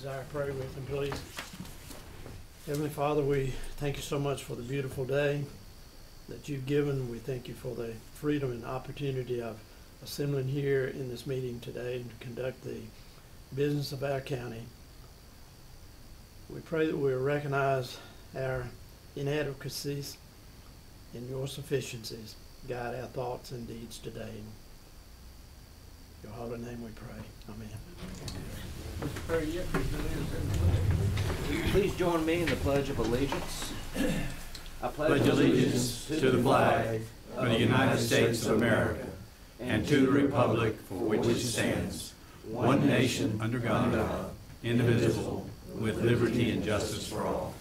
Desire pray with him, please. Heavenly Father, we thank you so much for the beautiful day that you've given. We thank you for the freedom and opportunity of assembling here in this meeting today to conduct the business of our county. We pray that we will recognize our inadequacies and your sufficiencies. Guide our thoughts and deeds today. In your holy name we pray. Amen. Mr. Perry, please join me in the Pledge of Allegiance. I pledge allegiance to the flag of the United States of America and to the republic for which it stands, one nation under God, indivisible, with liberty and justice for all.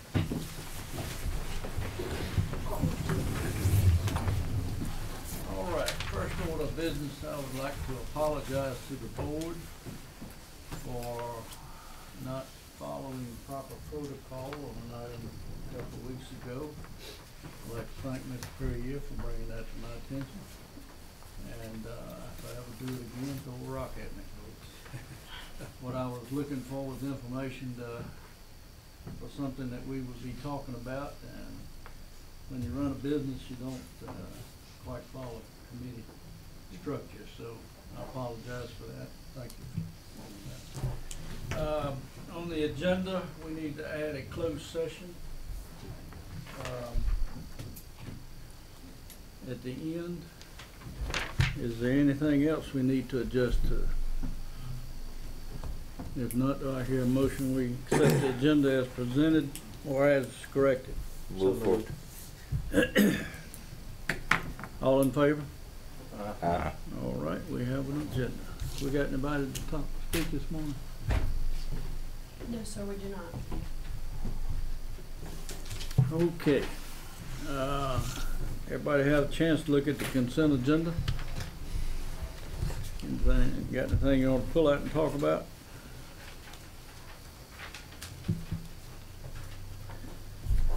All right, first order of business, I would like to apologize to the board for not following proper protocol on an item a couple of weeks ago. I'd like to thank Mr. Perrier for bringing that to my attention. And if I ever do it again, throw a rock at me. What I was looking for was information for something that we would be talking about. And when you run a business, you don't quite follow committee structure. So I apologize for that. Thank you. On the agenda, we need to add a closed session. At the end, is there anything else we need to adjust to? If not, do I hear a motion we accept the agenda as presented or as corrected? Move forward. All in favor? Aye. All right, we have an agenda. We got anybody to speak this morning? No, sir, we do not. Okay. Everybody have a chance to look at the consent agenda? Got anything you want to pull out and talk about?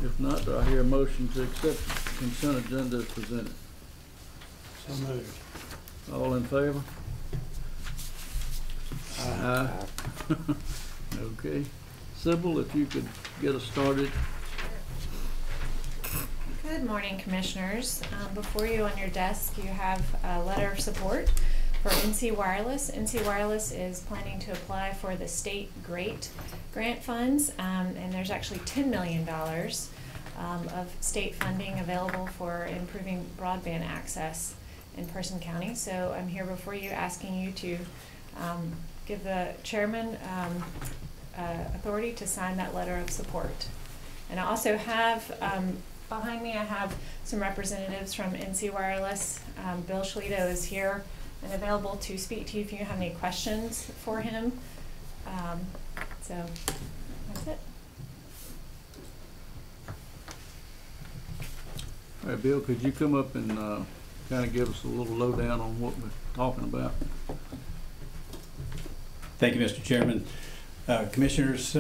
If not, do I hear a motion to accept the consent agenda as presented? So moved. All in favor? Aye. Okay. Sybil, if you could get us started. Good morning, Commissioners. Before you on your desk, you have a letter of support for NC Wireless. NC Wireless is planning to apply for the state GREAT grant funds, and there's actually $10 million of state funding available for improving broadband access in Person County. So I'm here before you asking you to give the chairman authority to sign that letter of support. And I also have behind me, I have some representatives from NC Wireless. Bill Schlito is here and available to speak to you if you have any questions for him. So that's it. All right, Bill, could you come up and kind of give us a little lowdown on what we're talking about? Thank you, Mr. Chairman. Commissioners,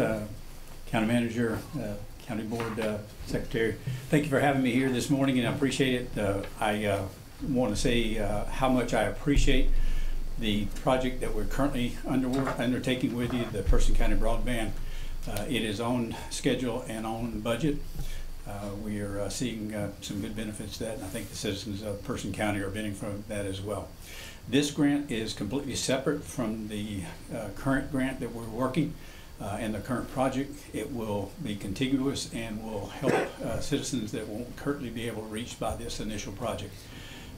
County Manager, County Board Secretary, thank you for having me here this morning, and I appreciate it. I want to say how much I appreciate the project that we're currently undertaking with you, the Person County Broadband. It is on schedule and on budget. We are seeing some good benefits to that, and I think the citizens of Person County are benefiting from that as well. This grant is completely separate from the current grant that we're working and the current project. It will be contiguous and will help citizens that won't currently be able to reach by this initial project.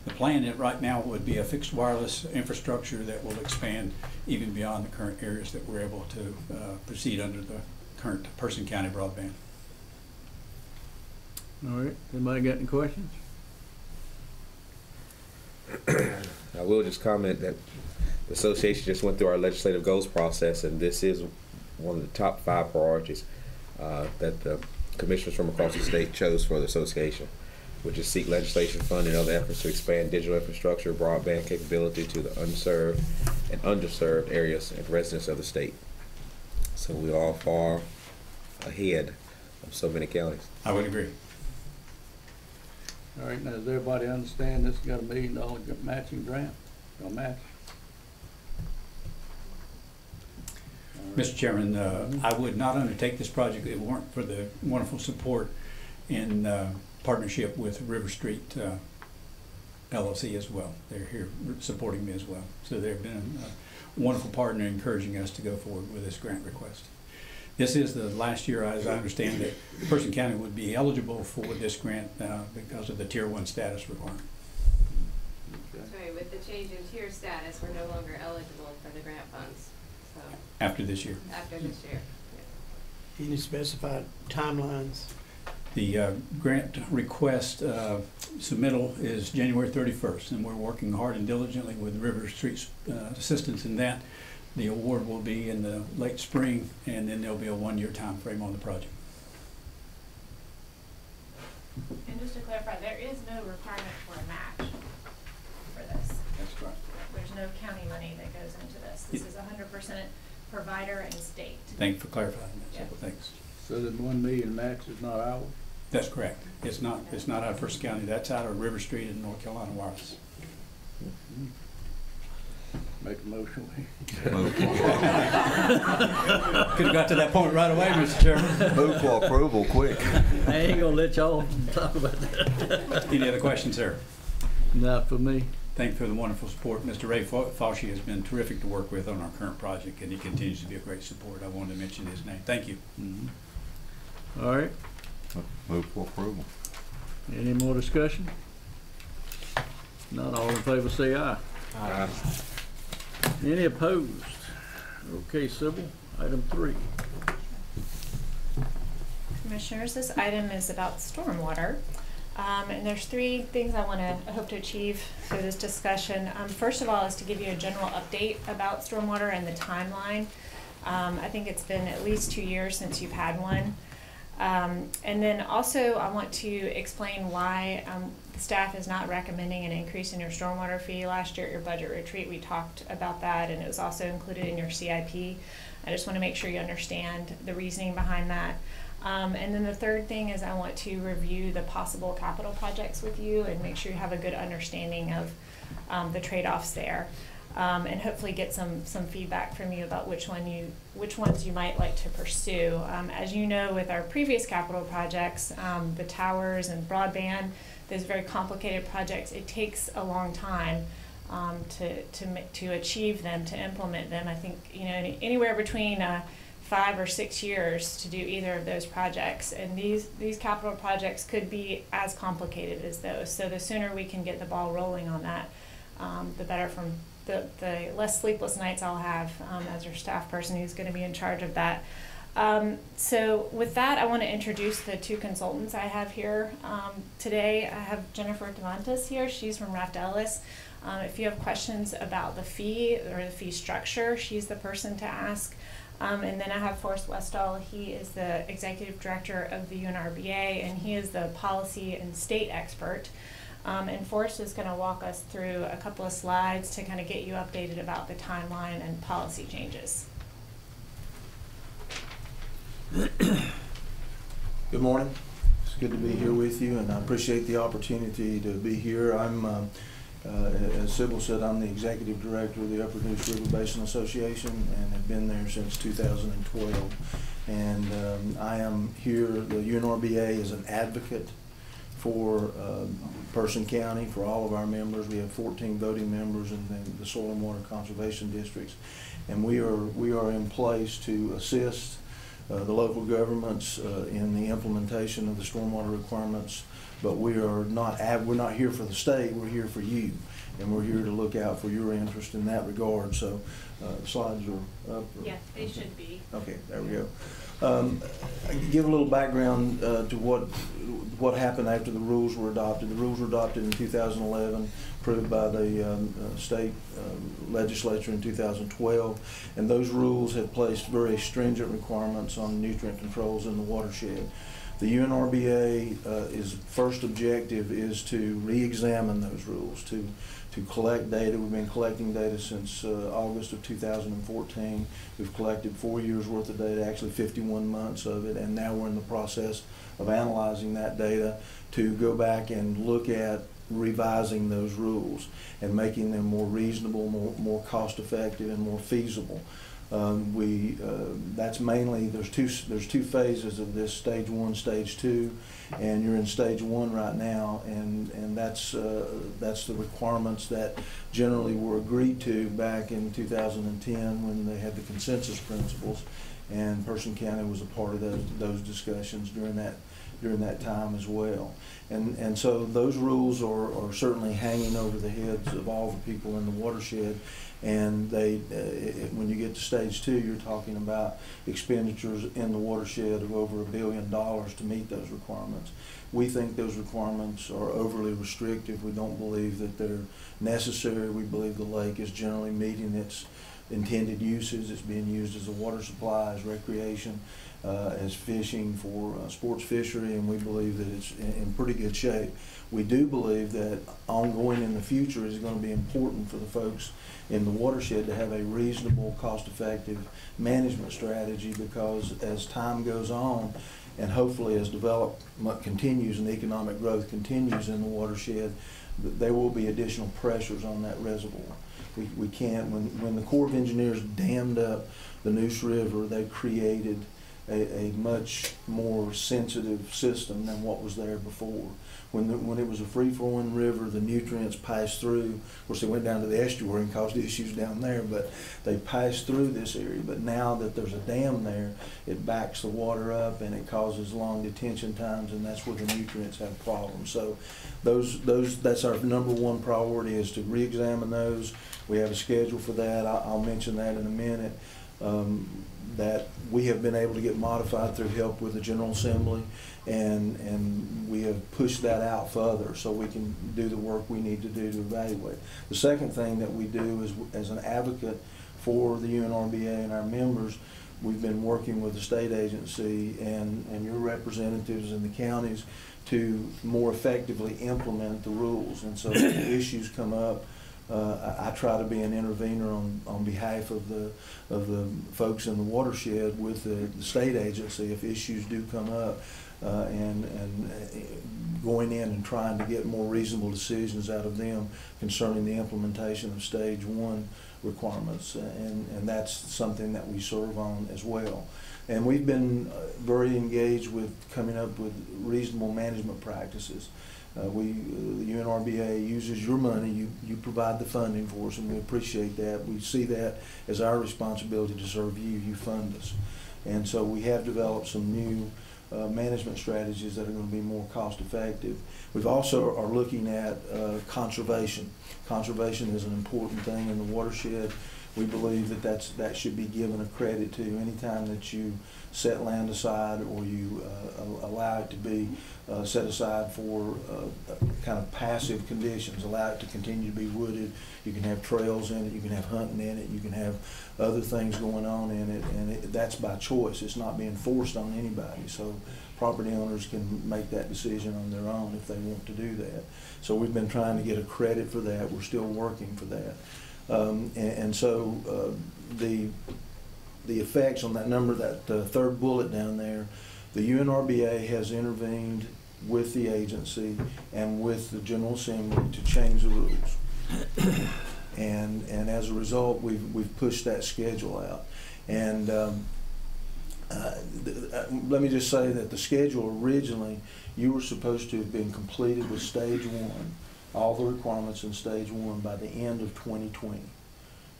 The plan right now would be a fixed wireless infrastructure that will expand even beyond the current areas that we're able to proceed under the current Person County Broadband. All right, anybody got any questions? I will just comment that the association just went through our legislative goals process, and this is one of the top 5 priorities that the commissioners from across the state chose for the association, which is seek legislation funding and other efforts to expand digital infrastructure, broadband capability to the unserved and underserved areas and residents of the state. So we're all far ahead of so many counties. I would agree. All right, now does everybody understand this has got $1 million matching grant? Gonna match? All Mr. Chairman, I would not undertake this project if it weren't for the wonderful support in partnership with River Street LLC as well. They're here supporting me as well. So they've been a wonderful partner encouraging us to go forward with this grant request. This is the last year, as I understand, that Person County would be eligible for this grant because of the Tier 1 status requirement. Sorry, with the change in tier status, we're no longer eligible for the grant funds, so, After this year. after this year. Any specified timelines? The grant request submittal is January 31st, and we're working hard and diligently with River Street's assistance in that. The award will be in the late spring, and then there'll be a one-year time frame on the project. And just to clarify, there is no requirement for a match for this. That's correct. There's no county money that goes into this. This is 100% provider and state. Thank you for clarifying that. Yeah. So thanks. So the 1 million max is not ours? That's correct. It's not out of First County. That's out of River Street in North Carolina Wireless. Make a motion. Could have got to that point right away, Mr. Chairman. Move for approval, quick. I ain't gonna let y'all talk about that. Any other questions, sir? Not for me. Thank you for the wonderful support. Mr. Ray Fauci has been terrific to work with on our current project, and he continues to be a great support. I wanted to mention his name. Thank you. All right, Move for approval. any more discussion? Not all in favor, say aye. Aye. Any opposed? Okay, Sybil, item 3. Commissioners, this item is about stormwater. And there's 3 things I hope to achieve through this discussion. First of all is to give you a general update about stormwater and the timeline. I think it's been at least 2 years since you've had one. And then also I want to explain why the staff is not recommending an increase in your stormwater fee. Last year at your budget retreat we talked about that, and it was also included in your CIP. I just want to make sure you understand the reasoning behind that. And then the third thing is I want to review the possible capital projects with you and make sure you have a good understanding of the trade-offs there. And hopefully get some feedback from you about which ones you might like to pursue. As you know, with our previous capital projects, the towers and broadband, those very complicated projects, it takes a long time to achieve them, to implement them. I think anywhere between 5 or 6 years to do either of those projects, and these capital projects could be as complicated as those. So the sooner we can get the ball rolling on that, the better. From the less sleepless nights I'll have as your staff person who's going to be in charge of that. So with that, I want to introduce the 2 consultants I have here today. I have Jennifer Demontis here. She's from Raft Ellis. If you have questions about the fee or the fee structure, she's the person to ask. And then I have Forrest Westall. He is the executive director of the UNRBA, and he is the policy and state expert. And Forrest is going to walk us through a couple of slides to kind of get you updated about the timeline and policy changes. Good morning. It's good to be here with you, and I appreciate the opportunity to be here. I'm, as Sybil said, I'm the executive director of the Upper Neuse River Basin Association and have been there since 2012. And I am here, the UNRBA is an advocate for Person County, for all of our members. We have 14 voting members in the Soil and Water Conservation Districts. And we are in place to assist the local governments in the implementation of the stormwater requirements, but we're not here for the state. We're here for you, and we're here to look out for your interest in that regard. So the slides are up. Yeah, they should be. Okay, there we go. I can give a little background to what happened after the rules were adopted. The rules were adopted in 2011, approved by the state legislature in 2012, and those rules have placed very stringent requirements on nutrient controls in the watershed. The UNRBA's first objective is to re-examine those rules, to collect data. We've been collecting data since August of 2014. We've collected 4 years worth of data, actually 51 months of it, and now we're in the process of analyzing that data to go back and look at revising those rules and making them more reasonable, more cost effective, and more feasible. That's mainly, there's two phases of this, stage 1, stage 2, and you're in stage 1 right now, and that's the requirements that generally were agreed to back in 2010 when they had the consensus principles, and Person County was a part of those discussions during that time as well. And so those rules are certainly hanging over the heads of all the people in the watershed. And when you get to stage 2, you're talking about expenditures in the watershed of over $1 billion to meet those requirements. We think those requirements are overly restrictive. We don't believe that they're necessary. We believe the lake is generally meeting its intended uses. It's being used as a water supply, as recreation, as fishing for sports fishery, and we believe that it's in pretty good shape. We do believe that ongoing in the future is going to be important for the folks in the watershed to have a reasonable, cost-effective management strategy, because as time goes on and hopefully as development continues and economic growth continues in the watershed, there will be additional pressures on that reservoir. We can't, when the Corps of Engineers dammed up the Neuse River, they created a much more sensitive system than what was there before. When it was a free-flowing river, the nutrients passed through. Of course, they went down to the estuary and caused issues down there, but they passed through this area. But now that there's a dam there, it backs the water up and it causes long detention times, and that's where the nutrients have problems. So that's our #1 priority, is to re-examine those. We have a schedule for that. I'll mention that in a minute. That we have been able to get modified through help with the General Assembly, and we have pushed that out further so we can do the work we need to do to evaluate. The second thing that we do is, as an advocate for the UNRBA and our members, we've been working with the state agency and your representatives in the counties to more effectively implement the rules. And so when issues come up, I try to be an intervener on behalf of the folks in the watershed with the state agency if issues do come up, and going in and trying to get more reasonable decisions out of them concerning the implementation of stage 1 requirements, and that's something that we serve on as well. And we've been very engaged with coming up with reasonable management practices. The UNRBA uses your money, you provide the funding for us, and we appreciate that. We see that as our responsibility to serve you, you fund us. And so we have developed some new management strategies that are going to be more cost effective. We've also are looking at conservation. Conservation is an important thing in the watershed. We believe that should be given a credit to. Anytime that you set land aside or you allow it to be set aside for kind of passive conditions, allow it to continue to be wooded, you can have trails in it, you can have hunting in it, you can have other things going on in it, and that's by choice. It's not being forced on anybody. So property owners can make that decision on their own if they want to do that. So we've been trying to get a credit for that. We're still working for that. So the effects on that number, that third bullet down there, the UNRBA has intervened with the agency and with the General Assembly to change the rules. And as a result, we've pushed that schedule out. And let me just say that the schedule originally, you were supposed to have been completed with stage 1, all the requirements in stage 1 by the end of 2020.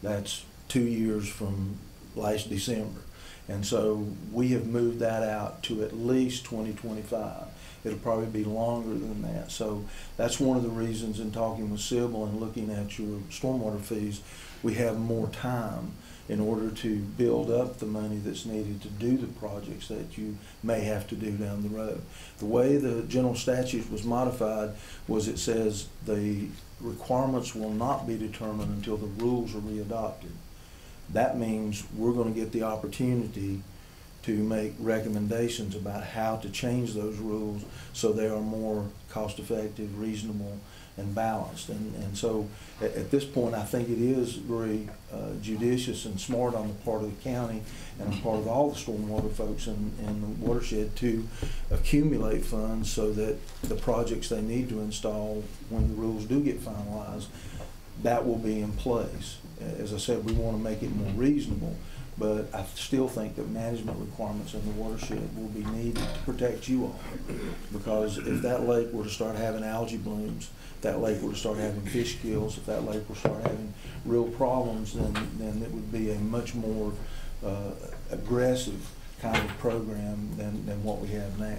That's 2 years from last December. And so we have moved that out to at least 2025. It'll probably be longer than that. So that's one of the reasons in talking with Sybil and looking at your stormwater fees, we have more time in order to build up the money that's needed to do the projects that you may have to do down the road. The way the general statute was modified was it says the requirements will not be determined until the rules are readopted. That means we're going to get the opportunity to make recommendations about how to change those rules so they are more cost-effective, reasonable, and balanced. And so at this point, I think it is very judicious and smart on the part of the county and on the part of all the stormwater folks in the watershed to accumulate funds so that the projects they need to install when the rules do get finalized, that will be in place. As I said, we want to make it more reasonable, But I still think that management requirements in the watershed will be needed to protect you all. Because if that lake were to start having algae blooms, if that lake were to start having fish kills, if that lake were to start having real problems, then it would be a much more aggressive kind of program than what we have now.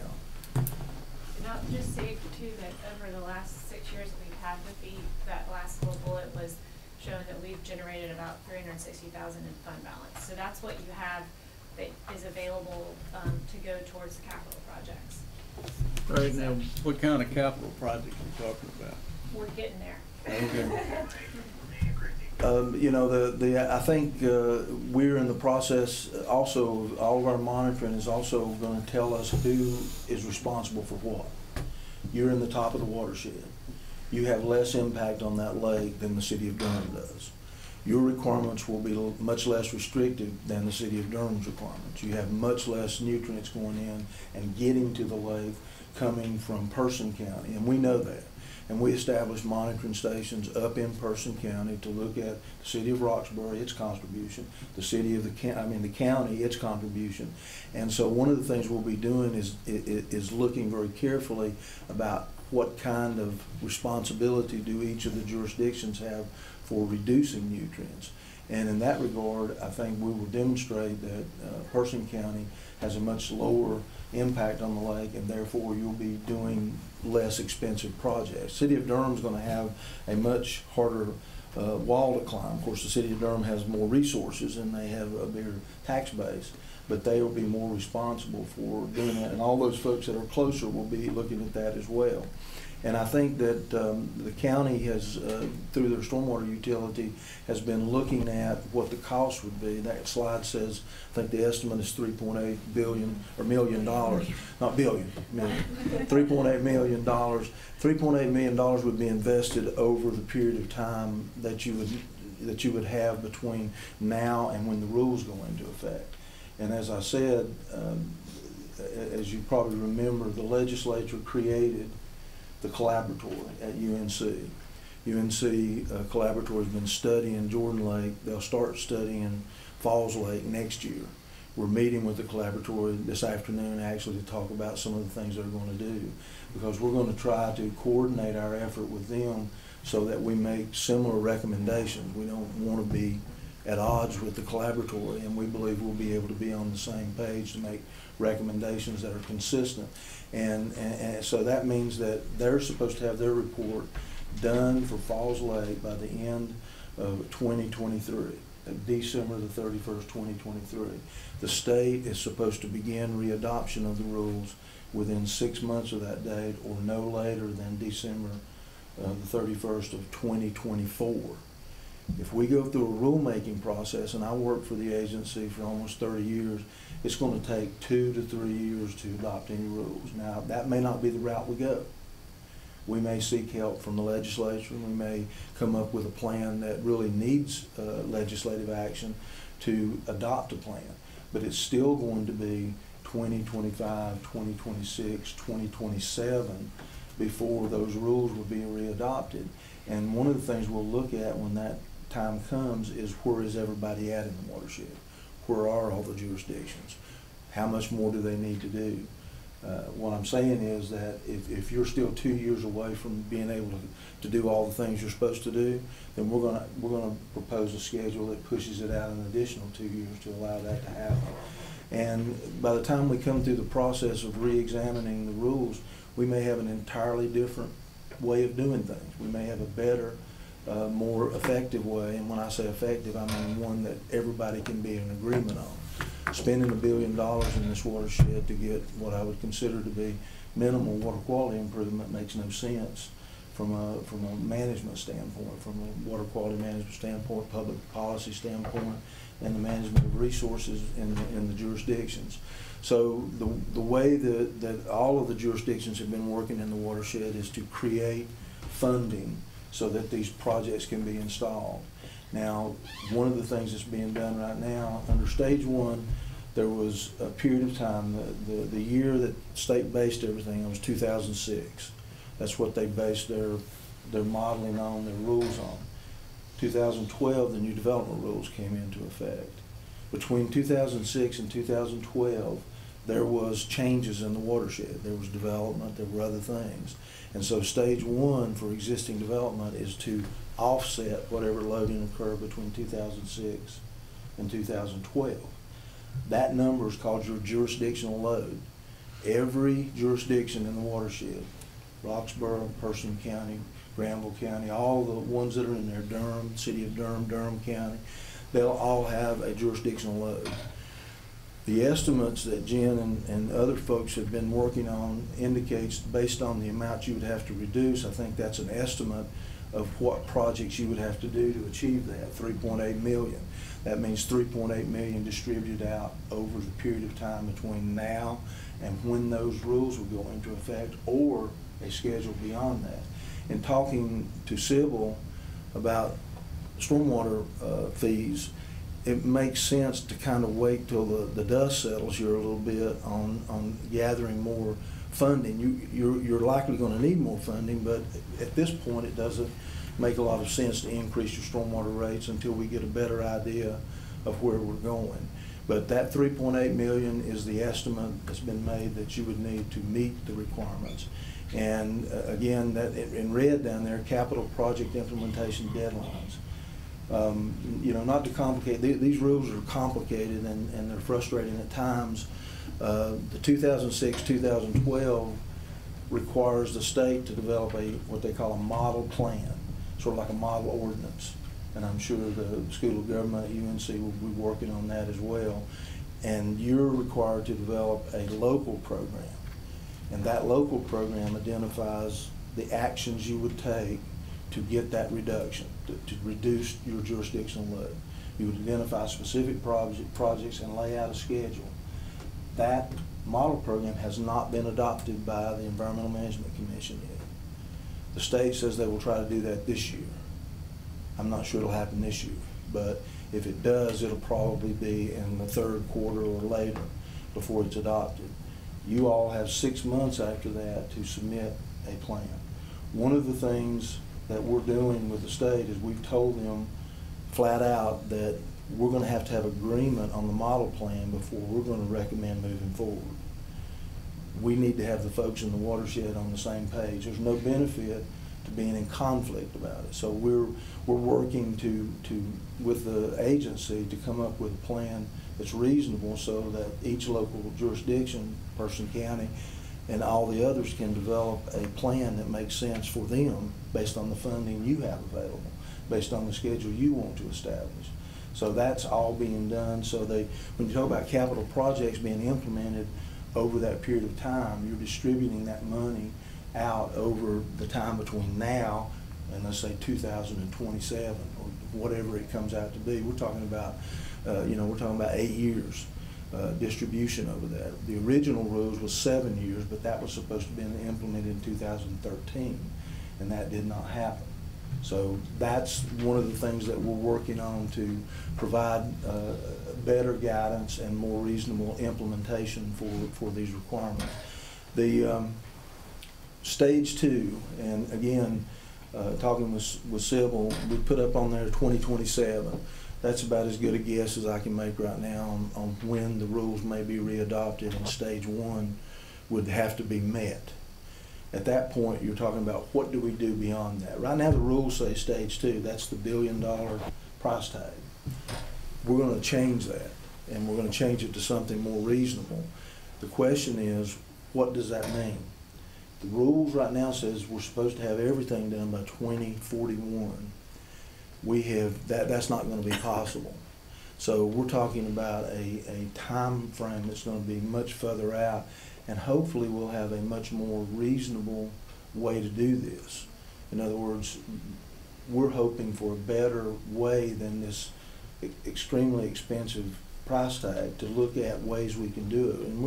And I'll just say too that over the last 6 years that we've had the fee, that last little bullet was showing that we've generated about $360,000 in fund balance. So that's what you have that is available to go towards the capital projects. Right, now, what kind of capital projects are you talking about? We're getting there. Okay. You know, I think we're in the process also, all of our monitoring is also going to tell us who is responsible for what. You're in the top of the watershed. You have less impact on that lake than the city of Durham does. Your requirements will be much less restrictive than the city of Durham's requirements. You have much less nutrients going in and getting to the lake coming from Person County, and we know that. And we established monitoring stations up in Person County to look at the city of Roxbury, its contribution, the city of the county, its contribution. And so one of the things we'll be doing is looking very carefully about what kind of responsibility do each of the jurisdictions have for reducing nutrients. And in that regard, I think we will demonstrate that Person County has a much lower impact on the lake, and therefore you'll be doing less expensive projects. City of Durham is going to have a much harder wall to climb. Of course, the city of Durham has more resources and they have a bigger tax base, but they will be more responsible for doing that. And all those folks that are closer will be looking at that as well. And I think that the county has, through their stormwater utility, has been looking at what the cost would be. That slide says, I think the estimate is $3.8 billion, or $million, not billion, million. $3.8 million. $3.8 million would be invested over the period of time that you would have between now and when the rules go into effect. And as I said, as you probably remember, the legislature created the collaboratory at UNC. UNC collaboratory has been studying Jordan Lake. They'll start studying Falls Lake next year. We're meeting with the collaboratory this afternoon actually to talk about some of the things they're going to do, because we're going to try to coordinate our effort with them so that we make similar recommendations. We don't want to be at odds with the collaboratory, and we believe we'll be able to be on the same page to make recommendations that are consistent. And so that means that they're supposed to have their report done for Falls Lake by the end of 2023, December the 31st, 2023. The state is supposed to begin readoption of the rules within 6 months of that date, or no later than December the 31st of 2024. If we go through a rulemaking process, and I worked for the agency for almost 30 years, it's going to take 2 to 3 years to adopt any rules. Now, that may not be the route we go. We may seek help from the legislature. We may come up with a plan that really needs legislative action to adopt a plan. But it's still going to be 2025, 2026, 2027 before those rules will be readopted. And one of the things we'll look at when that time comes is, where is everybody at in the watershed? Where are all the jurisdictions? How much more do they need to do? What I'm saying is that if you're still 2 years away from being able to do all the things you're supposed to do, then we're gonna propose a schedule that pushes it out an additional 2 years to allow that to happen. And by the time we come through the process of re-examining the rules, we may have an entirely different way of doing things. We may have a better, more effective way, and when I say effective, I mean one that everybody can be in agreement on. Spending $1 billion in this watershed to get what I would consider to be minimal water quality improvement makes no sense from a management standpoint, from a water quality management standpoint, public policy standpoint, and the management of resources in the jurisdictions. So the way that all of the jurisdictions have been working in the watershed is to create funding so that these projects can be installed. Now, one of the things that's being done right now, under stage one, there was a period of time, the year that state based everything was 2006. That's what they based their modeling on, their rules on. 2012, the new development rules came into effect. Between 2006 and 2012, there was changes in the watershed. There was development, there were other things. And so stage one for existing development is to offset whatever loading occurred between 2006 and 2012. That number is called your jurisdictional load. Every jurisdiction in the watershed, Roxborough, Person County, Granville County, all the ones that are in there, Durham, City of Durham, Durham County, they'll all have a jurisdictional load. The estimates that Jen and other folks have been working on indicates, based on the amount you would have to reduce, I think that's an estimate of what projects you would have to do to achieve that, 3.8 million. That means 3.8 million distributed out over the period of time between now and when those rules will go into effect, or a schedule beyond that. In talking to Sybil about stormwater fees, it makes sense to kind of wait till the dust settles here a little bit on gathering more funding. You're likely going to need more funding, but at this point it doesn't make a lot of sense to increase your stormwater rates until we get a better idea of where we're going. But that 3.8 million is the estimate that's been made that you would need to meet the requirements. And again, that in red down there, capital project implementation deadlines. You know, not to complicate, these rules are complicated and they're frustrating at times. The 2006-2012 requires the state to develop what they call a model plan, sort of like a model ordinance. And I'm sure the School of Government at UNC will be working on that as well. And you're required to develop a local program. And that local program identifies the actions you would take to get that reduction, to reduce your jurisdictional load. You would identify specific projects and lay out a schedule. That model program has not been adopted by the Environmental Management Commission yet. The state says they will try to do that this year. I'm not sure it'll happen this year, but if it does, it'll probably be in the third quarter or later before it's adopted. You all have 6 months after that to submit a plan. One of the things that we're doing with the state is we've told them flat out that we're going to have agreement on the model plan before we're going to recommend moving forward. We need to have the folks in the watershed on the same page. There's no benefit to being in conflict about it. So we're working with the agency to come up with a plan that's reasonable so that each local jurisdiction, Person County, and all the others can develop a plan that makes sense for them based on the funding you have available, based on the schedule you want to establish. So that's all being done. So when you talk about capital projects being implemented over that period of time, you're distributing that money out over the time between now and let's say 2027 or whatever it comes out to be. We're talking about, we're talking about 8 years distribution over that. The original rules was 7 years, but that was supposed to be implemented in 2013, and that did not happen. So that's one of the things that we're working on to provide better guidance and more reasonable implementation for these requirements. The stage 2, and again, talking with Sybil, we put up on there 2027. That's about as good a guess as I can make right now on when the rules may be readopted and stage 1 would have to be met. At that point, you're talking about what do we do beyond that. Right now the rules say stage 2, that's the $1 billion price tag. We're going to change that, and we're going to change it to something more reasonable. The question is, what does that mean? The rules right now says we're supposed to have everything done by 2041. That's not going to be possible. So we're talking about a time frame that's going to be much further out, and hopefully we'll have a much more reasonable way to do this. In other words, we're hoping for a better way than this extremely expensive price tag to look at ways we can do it. And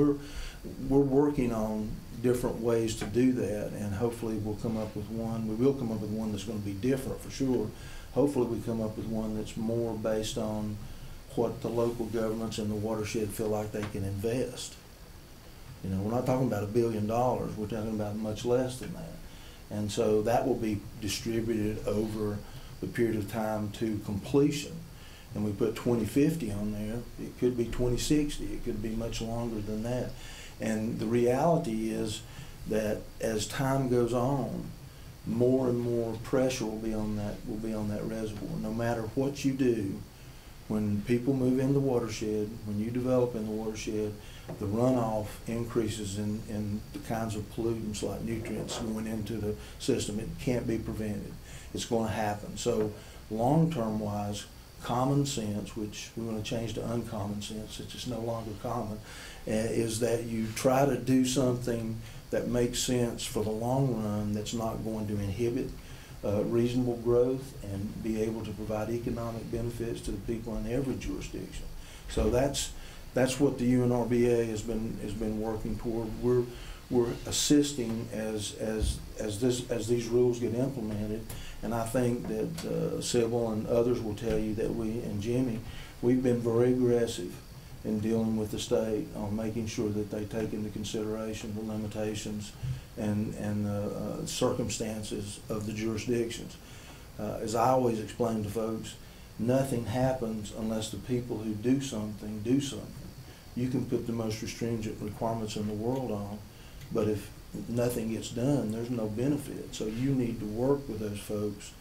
we're working on different ways to do that, and hopefully we'll come up with one. We will come up with one that's going to be different for sure. Hopefully we come up with one that's more based on what the local governments in the watershed feel like they can invest. You know, we're not talking about $1 billion, we're talking about much less than that. And so that will be distributed over the period of time to completion. and we put 2050 on there, it could be 2060, it could be much longer than that. And the reality is that as time goes on, more and more pressure will be on that reservoir. No matter what you do, when people move in the watershed, when you develop in the watershed, the runoff increases in the kinds of pollutants like nutrients going into the system. It can't be prevented. It's going to happen. So long-term wise, common sense, which we're going to change to uncommon sense, it's just no longer common, is that you try to do something that makes sense for the long run, that's not going to inhibit reasonable growth and be able to provide economic benefits to the people in every jurisdiction. So that's what the UNRBA has been working toward. We're assisting as these rules get implemented, and I think that Sybil and others will tell you that and Jimmy, we've been very aggressive in dealing with the state on making sure that they take into consideration the limitations and circumstances of the jurisdictions. As I always explain to folks, nothing happens unless the people who do something do something. You can put the most stringent requirements in the world on, but if nothing gets done, there's no benefit. So you need to work with those folks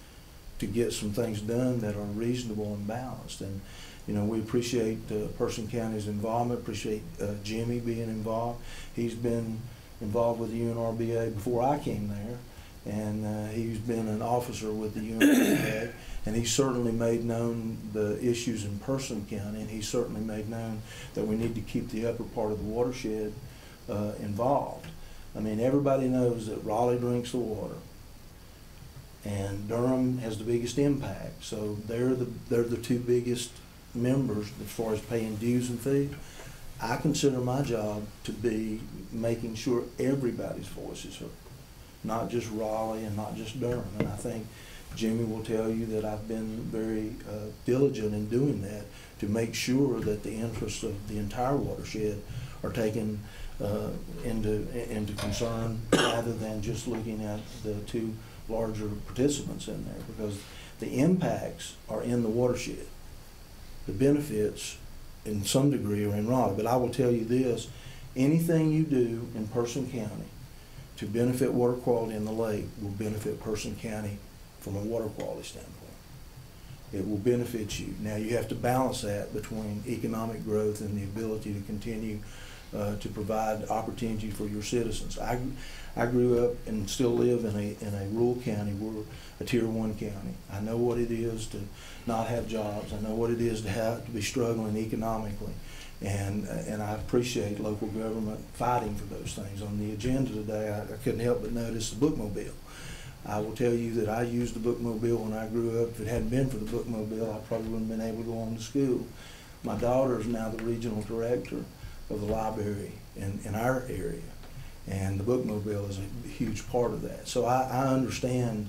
to get some things done that are reasonable and balanced. And you know, we appreciate Person County's involvement, appreciate Jimmy being involved. He's been involved with the UNRBA before I came there, and he's been an officer with the UNRBA, and he certainly made known the issues in Person County, and he certainly made known that we need to keep the upper part of the watershed involved. I mean, everybody knows that Raleigh drinks the water, and Durham has the biggest impact. So they're the two biggest members as far as paying dues and fees. I consider my job to be making sure everybody's voice is heard, not just Raleigh and not just Durham. And I think Jimmy will tell you that I've been very diligent in doing that to make sure that the interests of the entire watershed are taken into concern rather than just looking at the two larger participants in there, because the impacts are in the watershed. The benefits in some degree are in Raleigh, but I will tell you this, anything you do in Person County to benefit water quality in the lake will benefit Person County from a water quality standpoint. It will benefit you. Now you have to balance that between economic growth and the ability to continue to provide opportunity for your citizens. I grew up and still live in a rural county. We're a Tier 1 county. I know what it is to not have jobs. I know what it is to be struggling economically. And I appreciate local government fighting for those things. On the agenda today, I couldn't help but notice the bookmobile. I will tell you that I used the bookmobile when I grew up. If it hadn't been for the bookmobile, I probably wouldn't have been able to go on to school. My daughter is now the regional director of the library in our area, and the bookmobile is a huge part of that. So I understand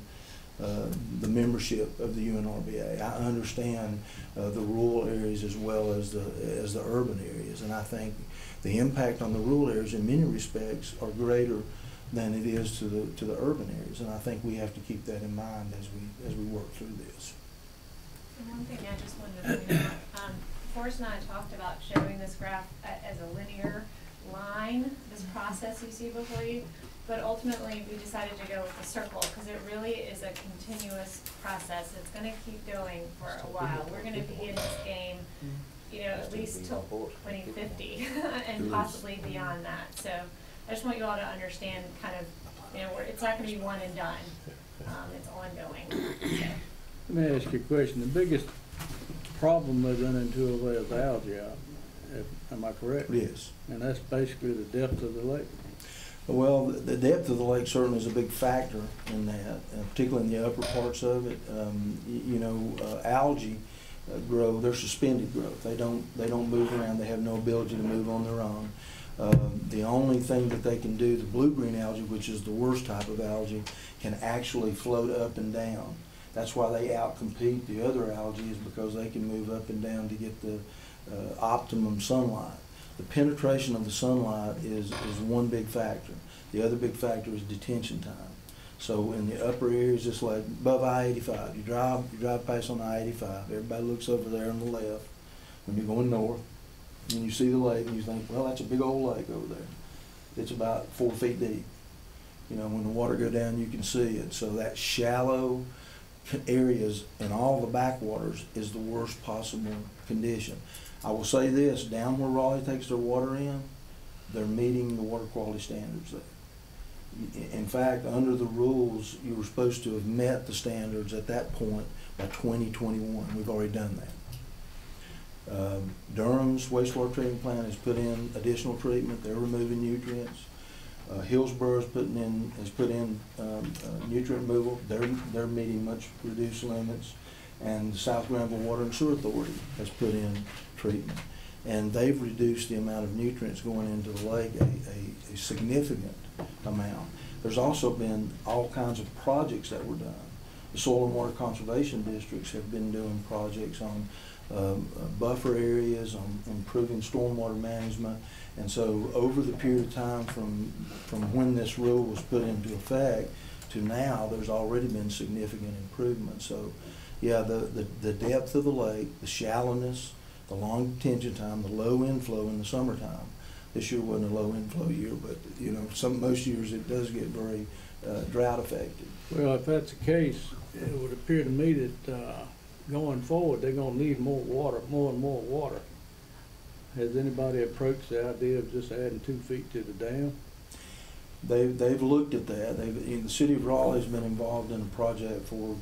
the membership of the UNRBA. I understand the rural areas as well as the urban areas, and I think the impact on the rural areas in many respects are greater than it is to the urban areas, and I think we have to keep that in mind as we work through this. And one thing I just wanted to point out, Forrest and I talked about showing this graph as a linear line, this process you see before you, but ultimately we decided to go with a circle because it really is a continuous process. It's going to keep going for a while. We're going to be in this game, you know, at least till 2050 and possibly beyond that. So I just want you all to understand kind of, you know, it's not going to be one and done. It's ongoing. So. Let me ask you a question. The biggest problem they run into over there is algae out. Am I correct? Yes. And that's basically the depth of the lake. Well, the depth of the lake certainly is a big factor in that, particularly in the upper parts of it. Algae grow; they're suspended growth. They don't move around. They have no ability to move on their own. The only thing that they can do, the blue-green algae, which is the worst type of algae, can actually float up and down. That's why they outcompete the other algae, is because they can move up and down to get the optimum sunlight. The penetration of the sunlight is one big factor. The other big factor is detention time. So in the upper areas, just like above I-85, you drive past on I-85, everybody looks over there on the left when you're going north, and you see the lake, and you think, well, that's a big old lake over there. It's about 4 feet deep. You know, when the water go down, you can see it. So that shallow areas in all the backwaters is the worst possible condition. I will say this, down where Raleigh takes their water in, they're meeting the water quality standards there. In fact, under the rules, you were supposed to have met the standards at that point by 2021. We've already done that. Durham's wastewater treatment plant has put in additional treatment. They're removing nutrients. Hillsborough has put in nutrient removal. They're meeting much reduced limits. And the South Granville Water and Sewer Authority has put in treatment. And they've reduced the amount of nutrients going into the lake a significant amount. There's also been all kinds of projects that were done. The Soil and Water Conservation Districts have been doing projects on buffer areas, on improving stormwater management. And so over the period of time from when this rule was put into effect to now, there's already been significant improvement. So yeah, the depth of the lake, the shallowness, the long detention time, the low inflow in the summertime. This year wasn't a low inflow year, but you know, most years it does get very drought affected. Well, if that's the case, it would appear to me that going forward, they're gonna need more water, more and more water. Has anybody approached the idea of just adding 2 feet to the dam? They've looked at that. The city of Raleigh has been involved in a project for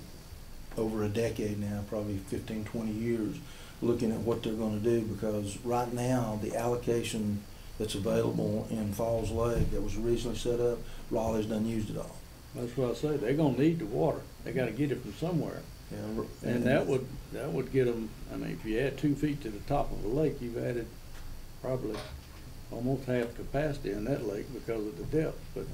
over a decade now, probably 15, 20 years, looking at what they're going to do, because right now the allocation that's available in Falls Lake that was originally set up, Raleigh's done used it all. That's what I say. They're gonna need the water. They gotta get it from somewhere. Yeah, And that would get them, I mean, if you add 2 feet to the top of the lake, you've added probably almost half capacity in that lake because of the depth, but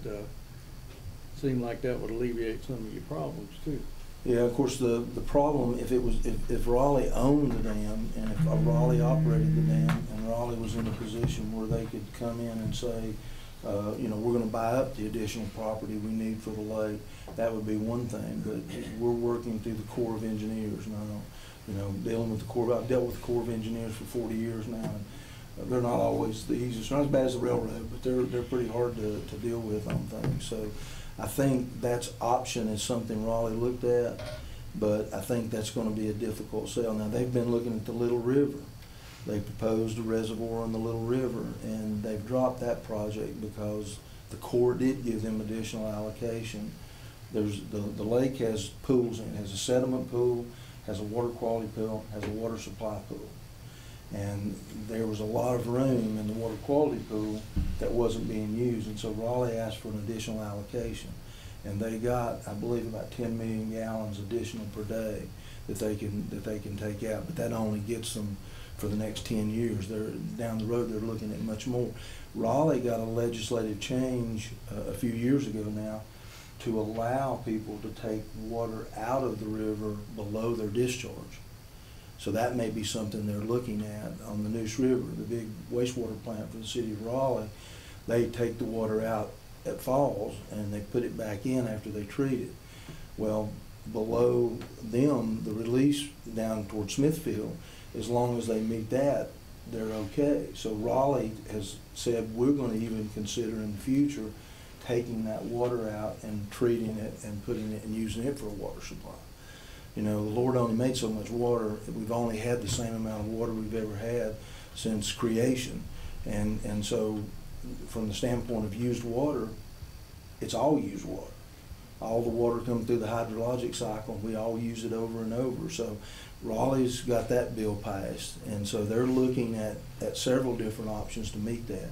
seemed like that would alleviate some of your problems too. Yeah, of course, the problem, if Raleigh owned the dam, and if Raleigh operated the dam, and Raleigh was in a position where they could come in and say, you know, we're gonna buy up the additional property we need for the lake, that would be one thing, but we're working through the Corps of Engineers now, you know, dealing with the Corps. I've dealt with the Corps of Engineers for 40 years now, and they're not always the easiest. Not as bad as the railroad, but they're pretty hard to deal with on things. So I think that's option is something Raleigh looked at, but I think that's gonna be a difficult sell. Now, they've been looking at the Little River. They proposed a reservoir on the Little River, and they've dropped that project because the Corps did give them additional allocation. There's the lake has pools in it. It has a sediment pool, has a water quality pool, has a water supply pool. And there was a lot of room in the water quality pool that wasn't being used, and so Raleigh asked for an additional allocation. And they got, I believe, about 10 million gallons additional per day that they can take out, but that only gets them for the next 10 years. They're down the road, they're looking at much more. Raleigh got a legislative change a few years ago now to allow people to take water out of the river below their discharge. So that may be something they're looking at on the Neuse River, the big wastewater plant for the city of Raleigh. They take the water out at Falls and they put it back in after they treat it. Well, below them, the release down toward Smithfield, as long as they meet that, they're okay. So Raleigh has said we're going to even consider in the future taking that water out and treating it and putting it and using it for a water supply. You know, the Lord only made so much water. We've only had the same amount of water we've ever had since creation. And so from the standpoint of used water, it's all used water. All the water comes through the hydrologic cycle. We all use it over and over. So Raleigh's got that bill passed. And so they're looking at several different options to meet that.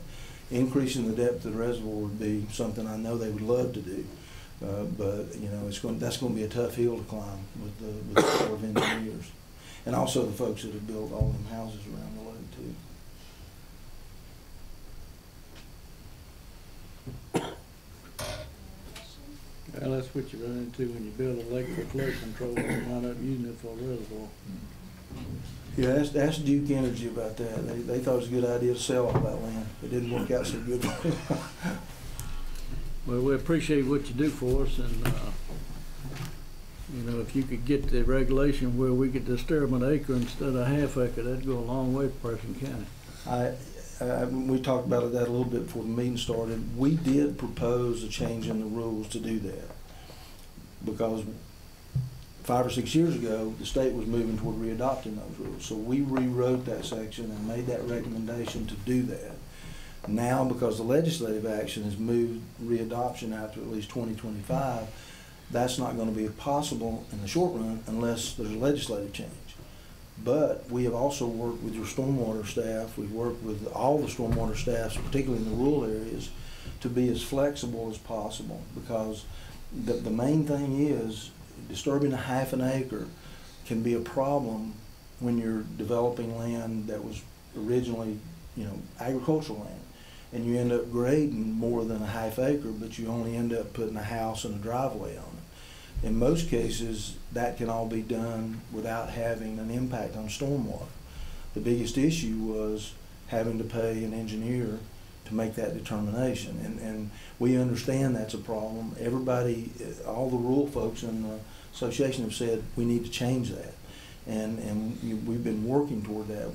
Increasing the depth of the reservoir would be something I know they would love to do. But you know, that's going to be a tough hill to climb with the Corps of Engineers, and also the folks that have built all them houses around the lake too. Well, that's what you run into when you build a lake for flood control and wind up using it for a reservoir. Yeah, ask Duke Energy about that. They thought it was a good idea to sell all that land. It didn't work out so good. Well, we appreciate what you do for us, and, you know, if you could get the regulation where we could disturb an acre instead of a half acre, that'd go a long way for Preston County. We talked about that a little bit before the meeting started. We did propose a change in the rules to do that, because 5 or 6 years ago, the state was moving toward readopting those rules. So we rewrote that section and made that recommendation to do that. Now, because the legislative action has moved readoption out to at least 2025, that's not going to be possible in the short run unless there's a legislative change. But we have also worked with your stormwater staff. We've worked with all the stormwater staffs, particularly in the rural areas, to be as flexible as possible, because the main thing is disturbing a half an acre can be a problem when you're developing land that was originally, you know, agricultural land, and you end up grading more than a half acre, but you only end up putting a house and a driveway on it. In most cases, that can all be done without having an impact on stormwater. The biggest issue was having to pay an engineer to make that determination, and we understand that's a problem. Everybody, all the rural folks in the association have said we need to change that, and we've been working toward that.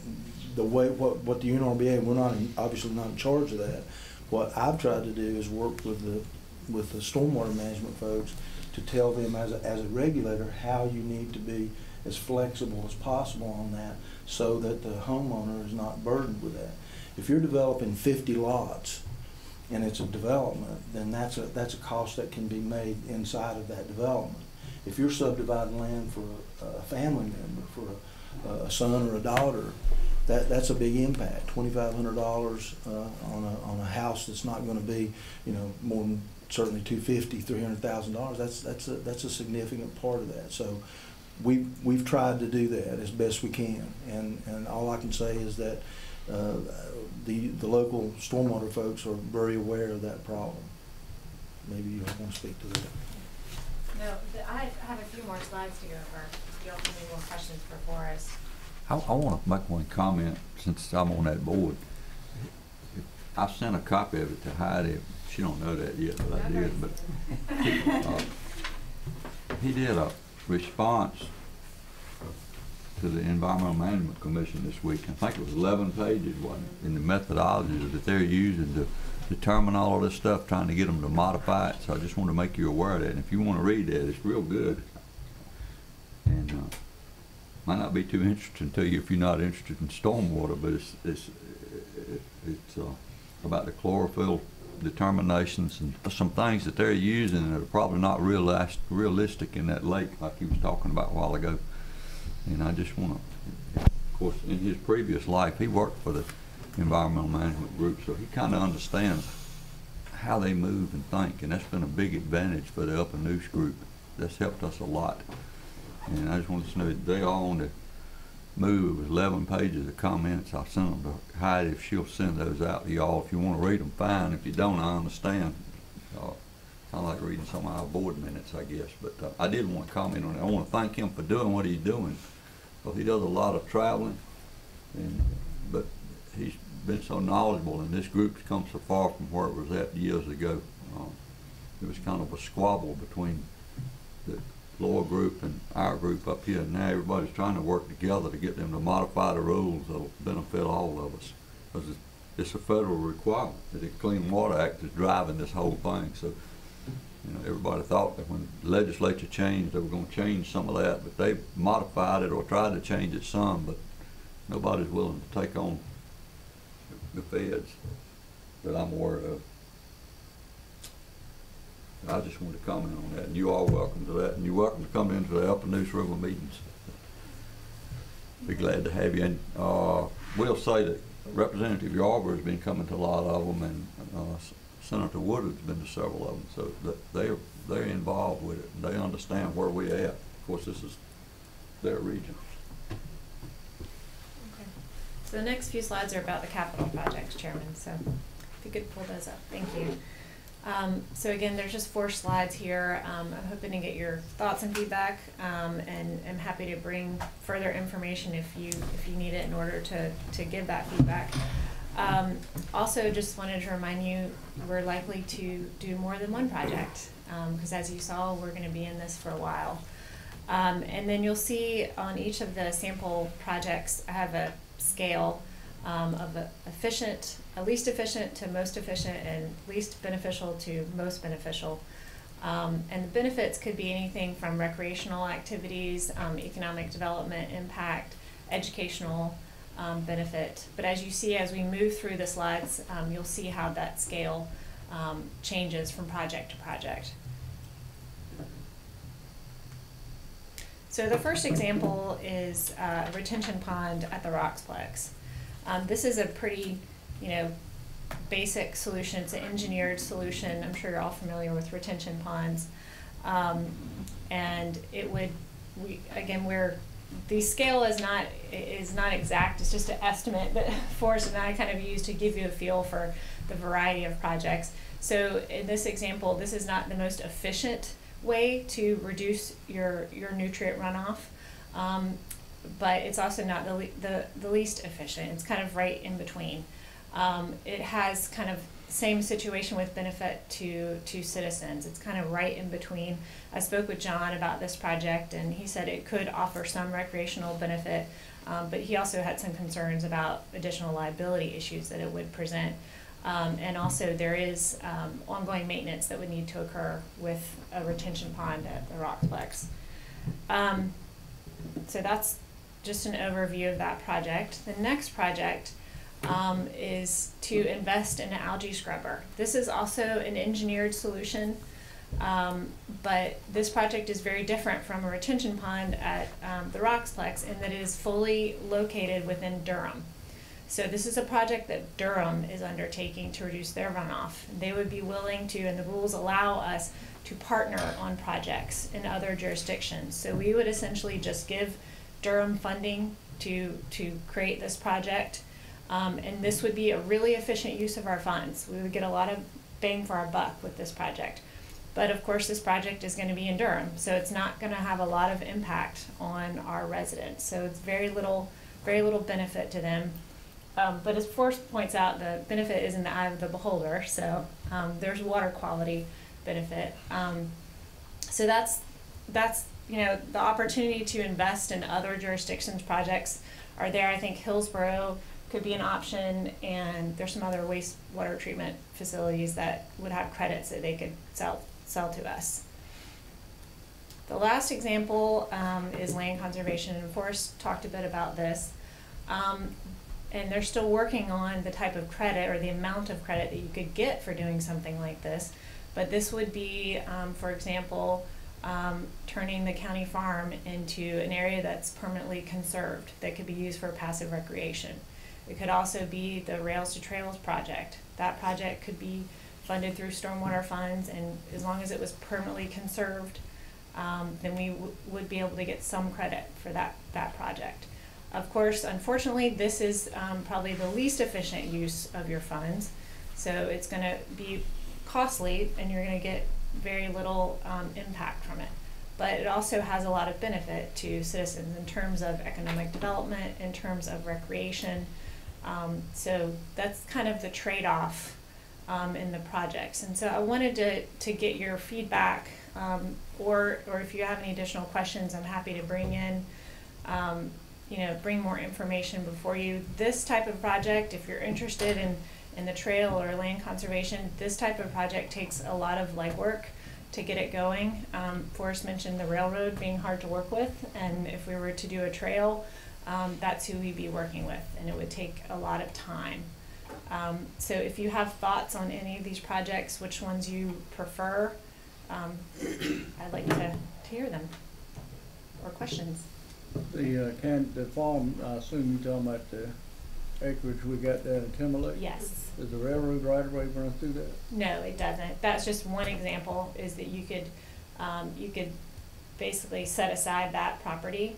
The way what the UNRBA, we're not obviously not in charge of that. What I've tried to do is work with the stormwater management folks to tell them as a regulator how you need to be as flexible as possible on that, so that the homeowner is not burdened with that. If you're developing 50 lots and it's a development, then that's a cost that can be made inside of that development. If you're subdividing land for a family member, for a son or a daughter, that's a big impact. $2,500 on a house that's not going to be, you know, more than certainly $250,000, $300,000. That's a significant part of that. So we've tried to do that as best we can, and all I can say is that the local stormwater folks are very aware of that problem. Maybe you want to speak to that. No, I have a few more slides to go over. If you all have any more questions for Forrest. I want to make one comment since I'm on that board. I sent a copy of it to Heidi. She don't know that yet, but I did. But he did a response to the Environmental Management Commission this week. I think it was 11 pages, wasn't it, in the methodologies that they're using to determine all of this stuff, trying to get them to modify it. So I just want to make you aware of that. And if you want to read that, it's real good. And might not be too interesting to you if you're not interested in stormwater, but it's about the chlorophyll determinations and some things that they're using that are probably not realistic in that lake, like he was talking about a while ago. And I just want to, of course, in his previous life, he worked for the Environmental Management Group, so he kind of understands how they move and think, and that's been a big advantage for the Upper Neuse Group. That's helped us a lot. And I just want to know that they are on the move. It was 11 pages of comments. I sent them to Heidi. If she'll send those out to y'all. If you want to read them, fine. If you don't, I understand. Kind of like reading some of our board minutes, I guess. But I did want to comment on it. I want to thank him for doing what he's doing, because he does a lot of traveling, but he's been so knowledgeable, and this group's come so far from where it was at years ago. It was kind of a squabble between the lower group and our group up here, and now everybody's trying to work together to get them to modify the rules that'll benefit all of us, because it's a federal requirement. The Clean Water Act is driving this whole thing. So, you know, everybody thought that when the legislature changed, they were going to change some of that, but they modified it or tried to change it some, but nobody's willing to take on the feds that I'm aware of. I just wanted to comment on that, and you are welcome to that, and you're welcome to come into the Upper Neuse River meetings. Be glad to have you. And we'll say that Representative Yarber has been coming to a lot of them, and Senator Woodard's been to several of them, so that they're involved with it, and they understand where we're at. Of course, this is their region. Okay. So the next few slides are about the capital projects, Chairman, so if you could pull those up. Thank you. So again, there's just 4 slides here. I'm hoping to get your thoughts and feedback, and I'm happy to bring further information if you need it in order to give that feedback. Also, just wanted to remind you, we're likely to do more than one project, because as you saw, we're going to be in this for a while. And then you'll see on each of the sample projects, I have a scale of least efficient to most efficient, and least beneficial to most beneficial. And the benefits could be anything from recreational activities, economic development impact, educational benefit. But as you see, as we move through the slides, you'll see how that scale changes from project to project. So the first example is a retention pond at the Roxplex. This is a pretty, basic solution. It's an engineered solution. I'm sure you're all familiar with retention ponds. And it would, the scale is not exact. It's just an estimate that Forrest and I kind of use to give you a feel for the variety of projects. So in this example, this is not the most efficient way to reduce your nutrient runoff, but it's also not the least efficient. It's kind of right in between. It has kind of same situation with benefit to citizens. It's kind of right in between. I spoke with John about this project, and he said it could offer some recreational benefit, but he also had some concerns about additional liability issues that it would present. And also there is ongoing maintenance that would need to occur with a retention pond at the Roxplex. So that's just an overview of that project. The next project is to invest in an algae scrubber. This is also an engineered solution, but this project is very different from a retention pond at the Roxplex in that it is fully located within Durham. So this is a project that Durham is undertaking to reduce their runoff. They would be willing to, and the rules allow us to partner on projects in other jurisdictions. So we would essentially just give Durham funding to create this project. And this would be a really efficient use of our funds. We would get a lot of bang for our buck with this project. But of course, this project is going to be in Durham, so it's not going to have a lot of impact on our residents. So it's very little benefit to them. But as Forrest points out, the benefit is in the eye of the beholder. So there's water quality benefit. So that's the opportunity to invest in other jurisdictions. Projects are there. I think Hillsborough could be an option, and there's some other wastewater treatment facilities that would have credits that they could sell to us. The last example is land conservation, and Forrest talked a bit about this. And they're still working on the type of credit or the amount of credit that you could get for doing something like this. But this would be, for example, turning the county farm into an area that's permanently conserved that could be used for passive recreation. It could also be the Rails to Trails project. That project could be funded through stormwater funds, and as long as it was permanently conserved, then we would be able to get some credit for that project. Of course, unfortunately, this is probably the least efficient use of your funds, so it's going to be costly, and you're going to get very little impact from it. But it also has a lot of benefit to citizens in terms of economic development, in terms of recreation. So that's kind of the trade-off in the projects. And so I wanted to get your feedback, or if you have any additional questions, I'm happy to bring in, bring more information before you. This type of project, if you're interested in the trail or land conservation, this type of project takes a lot of legwork to get it going. Forrest mentioned the railroad being hard to work with, and if we were to do a trail, that's who we'd be working with, and it would take a lot of time. So if you have thoughts on any of these projects, which ones you prefer, I'd like to hear them, or questions. The farm, I assume you're talking about the acreage we got there in Timberlake? Yes. Does the railroad right of way run through that? No, it doesn't. That's just one example, is that you could basically set aside that property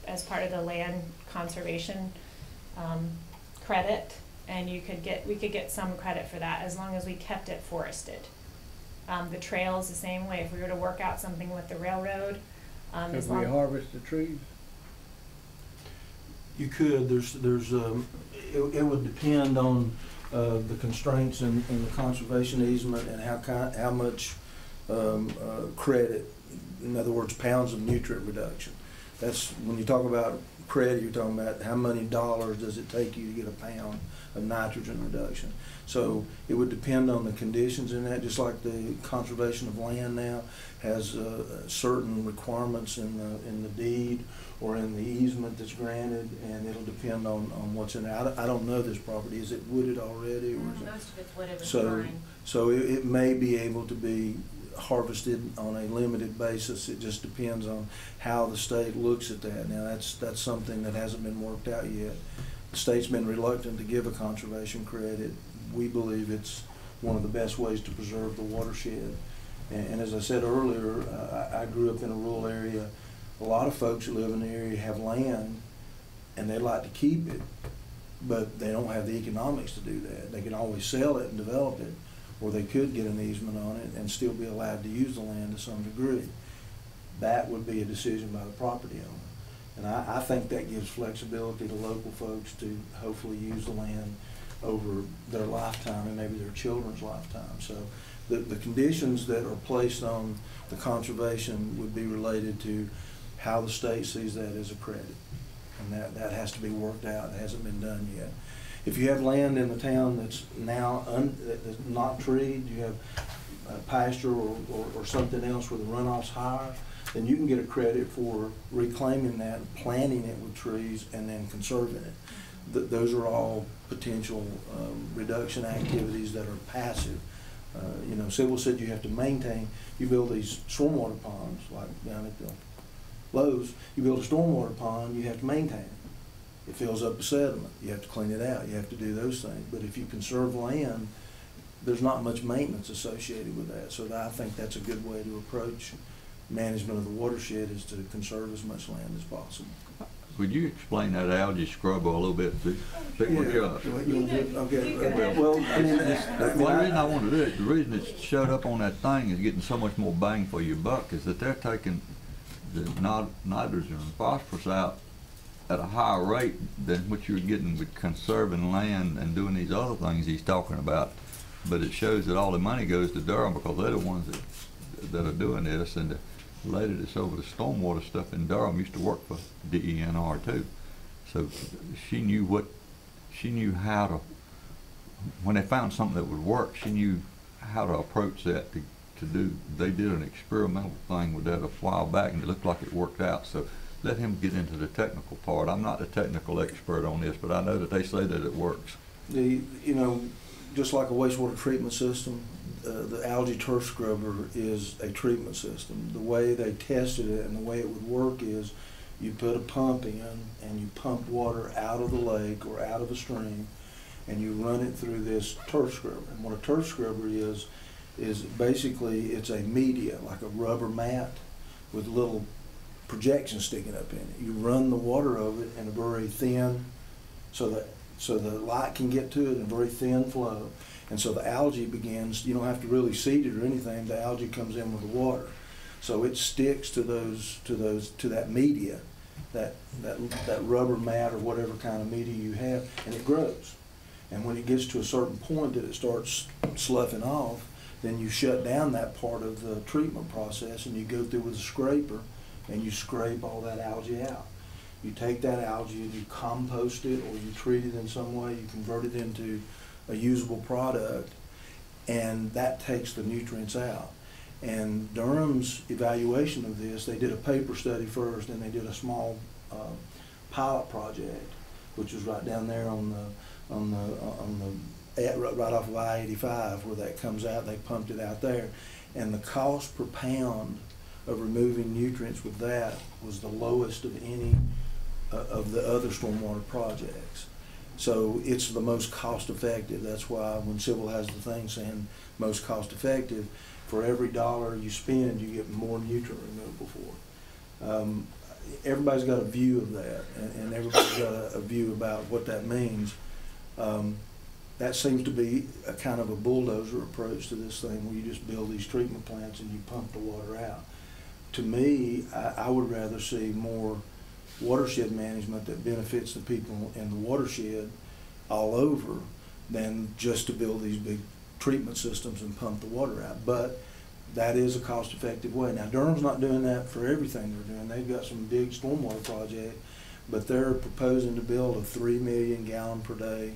as part of the land conservation credit, and we could get some credit for that as long as we kept it forested. The trail is the same way. If we were to work out something with the railroad, If we harvest the trees? You could, it would depend on the constraints in the conservation easement and how much credit, in other words, pounds of nutrient reduction. That's, when you talk about credit, you're talking about how many dollars does it take you to get a pound of nitrogen reduction. So it would depend on the conditions in that, just like the conservation of land now has certain requirements in the deed or in the easement that's granted, and it'll depend on what's in it. I don't know this property. Is it wooded already? Or is it? Most of it's wooded with So, pine. so it may be able to be harvested on a limited basis. It just depends on how the state looks at that. Now, that's something that hasn't been worked out yet. The state's been reluctant to give a conservation credit. We believe it's one of the best ways to preserve the watershed. And as I said earlier, I grew up in a rural area. A lot of folks who live in the area have land, and they like to keep it, but they don't have the economics to do that. They can always sell it and develop it, or they could get an easement on it and still be allowed to use the land to some degree. That would be a decision by the property owner. And I think that gives flexibility to local folks to hopefully use the land over their lifetime and maybe their children's lifetime. So the conditions that are placed on the conservation would be related to how the state sees that as a credit. And that has to be worked out. It hasn't been done yet. If you have land in the town that's now that's not treed, you have pasture or something else where the runoff's higher, then you can get a credit for reclaiming that, planting it with trees, and then conserving it. Those are all potential reduction activities that are passive. You know, Sybil said you have to maintain. You build these stormwater ponds, like down at the Lowe's. You build a stormwater pond, you have to maintain it. It fills up with sediment. You have to clean it out. You have to do those things. But if you conserve land, there's not much maintenance associated with that. So I think that's a good way to approach management of the watershed, is to conserve as much land as possible. Would you explain that algae scrubber a little bit? Okay. Well, I mean, One reason I want to do it, the reason it's showed up on that thing is getting so much more bang for your buck, is that they're taking the nitrogen and phosphorus out at a higher rate than what you're getting with conserving land and doing these other things he's talking about. But it shows that all the money goes to Durham because they're the ones that are doing this, and the lady that's over the stormwater stuff in Durham used to work for DENR too. So she knew how to, when they found something that would work, she knew how to approach that to do. They did an experimental thing with that a while back, and it looked like it worked out. So let him get into the technical part. I'm not a technical expert on this, but I know that they say that it works. You know, just like a wastewater treatment system, the algae turf scrubber is a treatment system. The way they tested it and the way it would work is you put a pump in and you pump water out of the lake or out of a stream, and you run it through this turf scrubber. And what a turf scrubber is basically it's a media, like a rubber mat with little projections sticking up in it. You run the water over it in a very thin, so the light can get to it in a very thin flow. And so the algae begins, you don't have to really seed it or anything, the algae comes in with the water. So it sticks to that media, that rubber mat or whatever kind of media you have, and it grows. And when it gets to a certain point that it starts sloughing off, then you shut down that part of the treatment process and you go through with a scraper and you scrape all that algae out. You take that algae and you compost it, or you treat it in some way, you convert it into a usable product, and that takes the nutrients out. And Durham's evaluation of this, they did a paper study first, and they did a small pilot project, which was right down there right off of I-85 where that comes out. They pumped it out there, and the cost per pound of removing nutrients with that was the lowest of any of the other stormwater projects. So it's the most cost effective. That's why when Sybil has the thing saying most cost effective, for every dollar you spend, you get more nutrient removal for it. Everybody's got a view of that, and everybody's got a view about what that means. That seems to be a kind of a bulldozer approach to this thing, where you just build these treatment plants and you pump the water out. To me, I would rather see more watershed management that benefits the people in the watershed all over than just to build these big treatment systems and pump the water out. But that is a cost-effective way. Now, Durham's not doing that for everything they're doing. They've got some big stormwater project, but they're proposing to build a 3 million gallon per day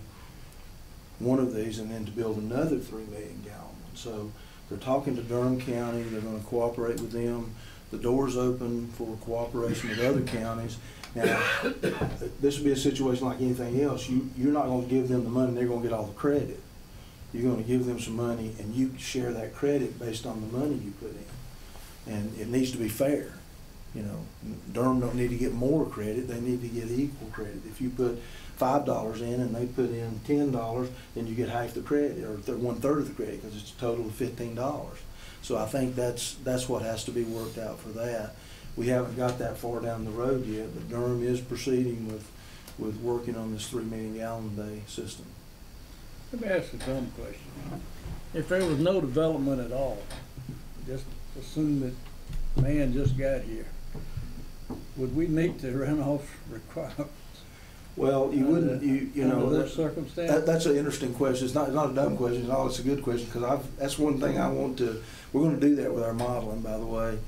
one of these, and then to build another 3 million gallon one. So they're talking to Durham County. They're going to cooperate with them. The door's open for cooperation with other counties. Now, this would be a situation like anything else. You're not going to give them the money and they're going to get all the credit. You're going to give them some money and you share that credit based on the money you put in. And it needs to be fair. You know, Durham don't need to get more credit. They need to get equal credit. If you put $5 in and they put in $10, then you get half the credit, or 1/3 of the credit, because it's a total of $15. So I think that's what has to be worked out for that. We haven't got that far down the road yet, but Durham is proceeding with working on this 3 million gallon a day system. Let me ask a dumb question. If there was no development at all, just assume that man just got here, would we meet the runoff requirements? Well, you wouldn't, you know, under those circumstances? That's an interesting question. It's not a dumb question at all. It's a good question, because that's one thing I want to, we're going to do that with our modeling, by the way.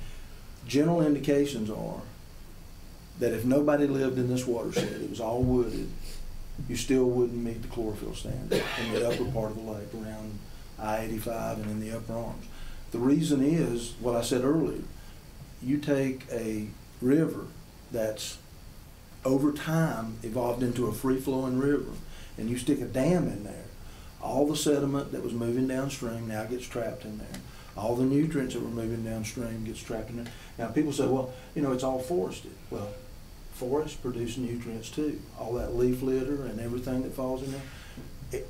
General indications are that if nobody lived in this watershed, it was all wooded, you still wouldn't meet the chlorophyll standard in the upper part of the lake around I-85 and in the upper arms. The reason is what I said earlier. You take a river that's over time evolved into a free-flowing river, and you stick a dam in there, all the sediment that was moving downstream now gets trapped in there. All the nutrients that were moving downstream gets trapped in there. Now people say, well, you know, it's all forested. Well, forests produce nutrients too. All that leaf litter and everything that falls in there.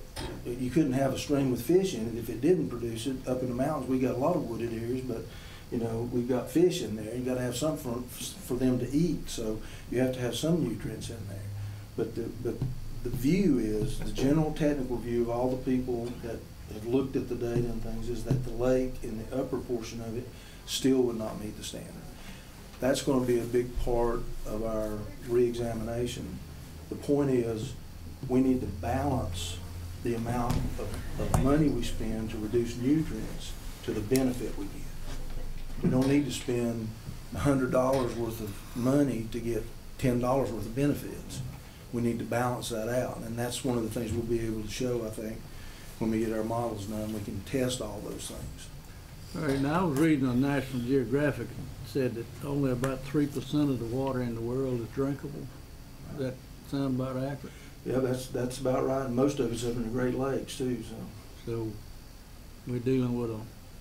You couldn't have a stream with fish in it if it didn't produce it. Up in the mountains, we got a lot of wooded areas, but you know, we've got fish in there. You got to have some for them to eat. So you have to have some nutrients in there. But the view is, the general technical view of all the people that have looked at the data and things, is that the lake in the upper portion of it still would not meet the standard. That's going to be a big part of our re-examination. The point is, we need to balance the amount of money we spend to reduce nutrients to the benefit we get. We don't need to spend $100 worth of money to get $10 worth of benefits. We need to balance that out, and that's one of the things we'll be able to show, I think, when we get our models done. We can test all those things. All right, now I was reading on National Geographic, and said that only about 3% of the water in the world is drinkable. Does that sound about accurate? Yeah, that's about right. And most of it's up in the Great Lakes too. So we're dealing with a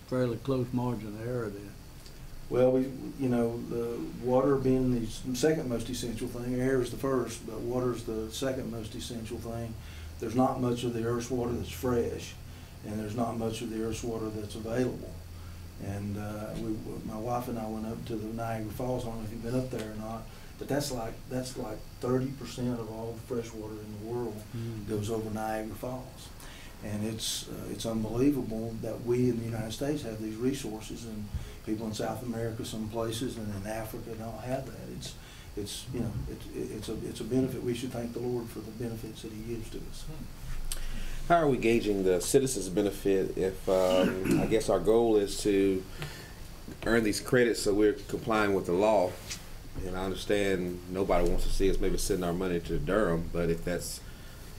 fairly close margin of error then. Well, you know, the water being the second most essential thing. Air is the first, but water is the second most essential thing. There's not much of the Earth's water that's fresh, and there's not much of the Earth's water that's available. And my wife and I went up to the Niagara Falls. I don't know if you've been up there or not, but that's like 30% of all the fresh water in the world goes over Niagara Falls. And it's unbelievable that we in the United States have these resources, and people in South America, some places, and in Africa don't have that. It's a benefit. We should thank the Lord for the benefits that He gives to us. How are we gauging the citizens' benefit if, I guess our goal is to earn these credits so we're complying with the law? And I understand nobody wants to see us maybe send our money to Durham, but if that's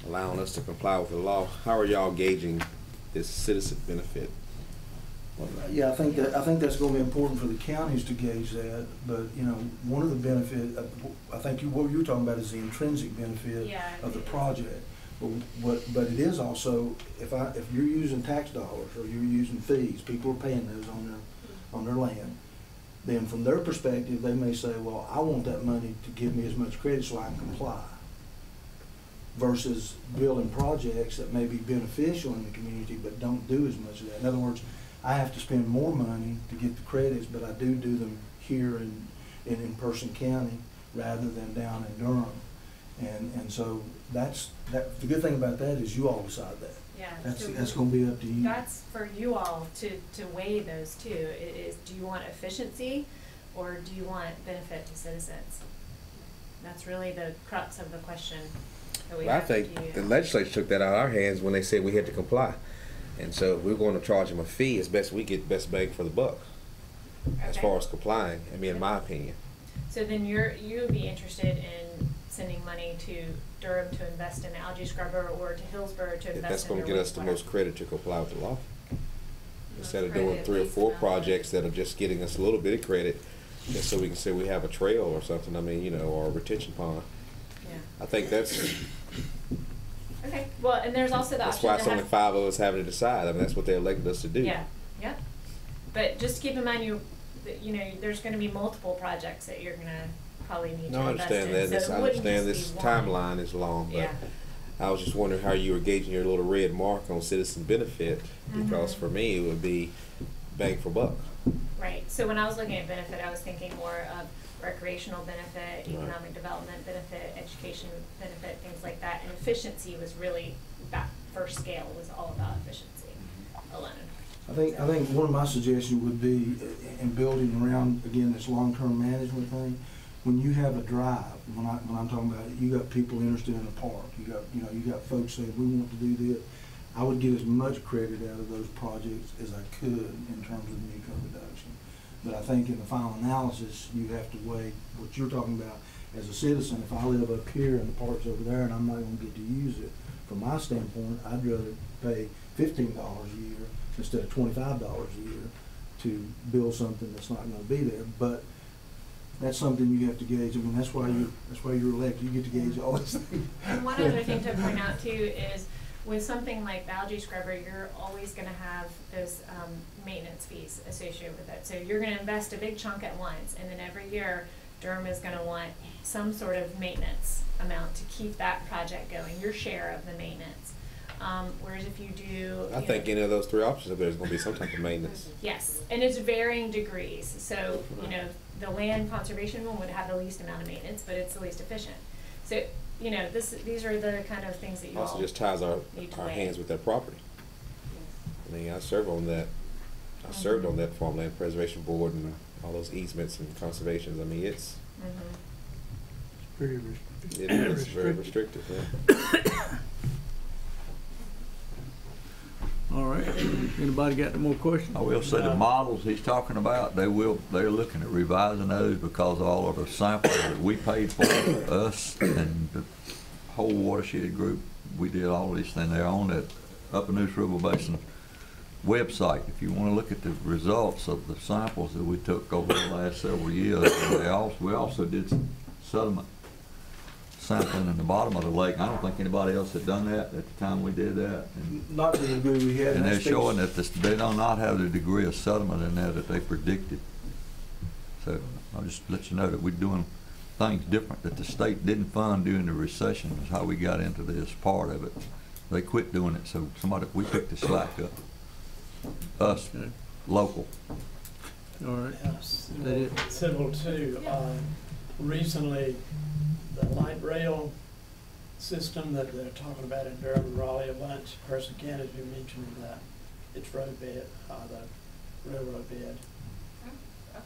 allowing us to comply with the law, how are y'all gauging this citizen benefit? Well, yeah, I think that's going to be important for the counties to gauge that. But you know, one of the benefits, I think what you were talking about is the intrinsic benefit of the project. But it is also, if you're using tax dollars or you're using fees, people are paying those on their land. Then from their perspective, they may say, well, I want that money to give me as much credit so I can comply. Versus building projects that may be beneficial in the community but don't do as much of that. In other words, I have to spend more money to get the credits, but I do them here in Person County rather than down in Durham. And so the good thing about that is you all decide that. Yeah. That's going to be up to you. That's for you all to weigh those two. Do you want efficiency or do you want benefit to citizens? That's really the crux of the question that we Well, I have to think you. the legislature took that out of our hands when they said we had to comply. And so if we're going to charge them a fee, it's best we get the best bang for the buck as Okay. far as complying, I mean, in my opinion. So then you would be interested in sending money to Durham to invest in algae scrubber or to Hillsborough to invest in That's going to their get us the wastewater? most credit to comply with the law. Instead of credit, doing at 3 or least 4 amount. projects that are just getting us a little bit of credit, just so we can say we have a trail or something, I mean, you know, or a retention pond. Yeah. I think that's Okay, well, and there's also the that's option why to it's only have. 5 of us having to decide. I mean, that's what they elected us to do. Yeah, yeah. But just keep in mind, you know, there's gonna be multiple projects that you're gonna probably need No, to I invest understand in. that. So This- it I wouldn't understand just this be one. timeline is long, but Yeah. I was just wondering how you were gauging your little red mark on citizen benefit, because Mhm. for me, it would be bang for buck. Right, so when I was looking at benefit, I was thinking more of recreational benefit, Right. economic development benefit, education benefit, things like that. And efficiency was really, that first scale was all about efficiency alone. I think one of my suggestions would be in building around, again, this long-term management thing, when you have a drive, when I'm talking about, you got people interested in a park, you got folks saying, we want to do this, I would get as much credit out of those projects as I could in terms of the income reduction. But I think in the final analysis, you have to weigh what you're talking about as a citizen. If I live up here and the park's over there and I'm not gonna get to use it, from my standpoint, I'd rather pay $15 a year instead of $25 a year to build something that's not gonna be there. But that's something you have to gauge. I mean, that's why you're elected. You get to gauge all these things. And one other thing to point out too is with something like the algae scrubber, you're always gonna have those maintenance fees associated with it. So you're gonna invest a big chunk at once, and then every year Durham is gonna want some sort of maintenance amount to keep that project going, your share of the maintenance. Whereas if you do, I think any of those 3 options, there's going to be some type of maintenance. yes, and it's varying degrees. So, you know, the land conservation one would have the least amount of maintenance, but it's the least efficient. So, you know, these are the kind of things that you all Also just ties our need to weigh. hands with their property. I mean, I served on that farmland preservation board and all those easements and conservations. I mean, it's Mhm. Pretty it is very restrictive. Yeah. All right, anybody got any more questions? I will say the models he's talking about, they're looking at revising those because all of the samples that we paid for, us and the whole watershed group, we did all these things. They're on that Upper Neuse River Basin website. If you want to look at the results of the samples that we took over the last several years, we also did some sediment sampling in the bottom of the lake. I don't think anybody else had done that at the time we did that. Not to the degree we had. And they're that speaks- showing that they do not have the degree of sediment in there that they predicted. So I'll just let you know that we're doing things different that the state didn't fund during the recession is how we got into this part of it. They quit doing it, so we picked the slack up. Us, Okay. local. All right, Yes, That it? civil too. Recently, the light rail system that they're talking about in Durham and Raleigh, a bunch, Person County has been mentioning that it's roadbed, the railroad bed.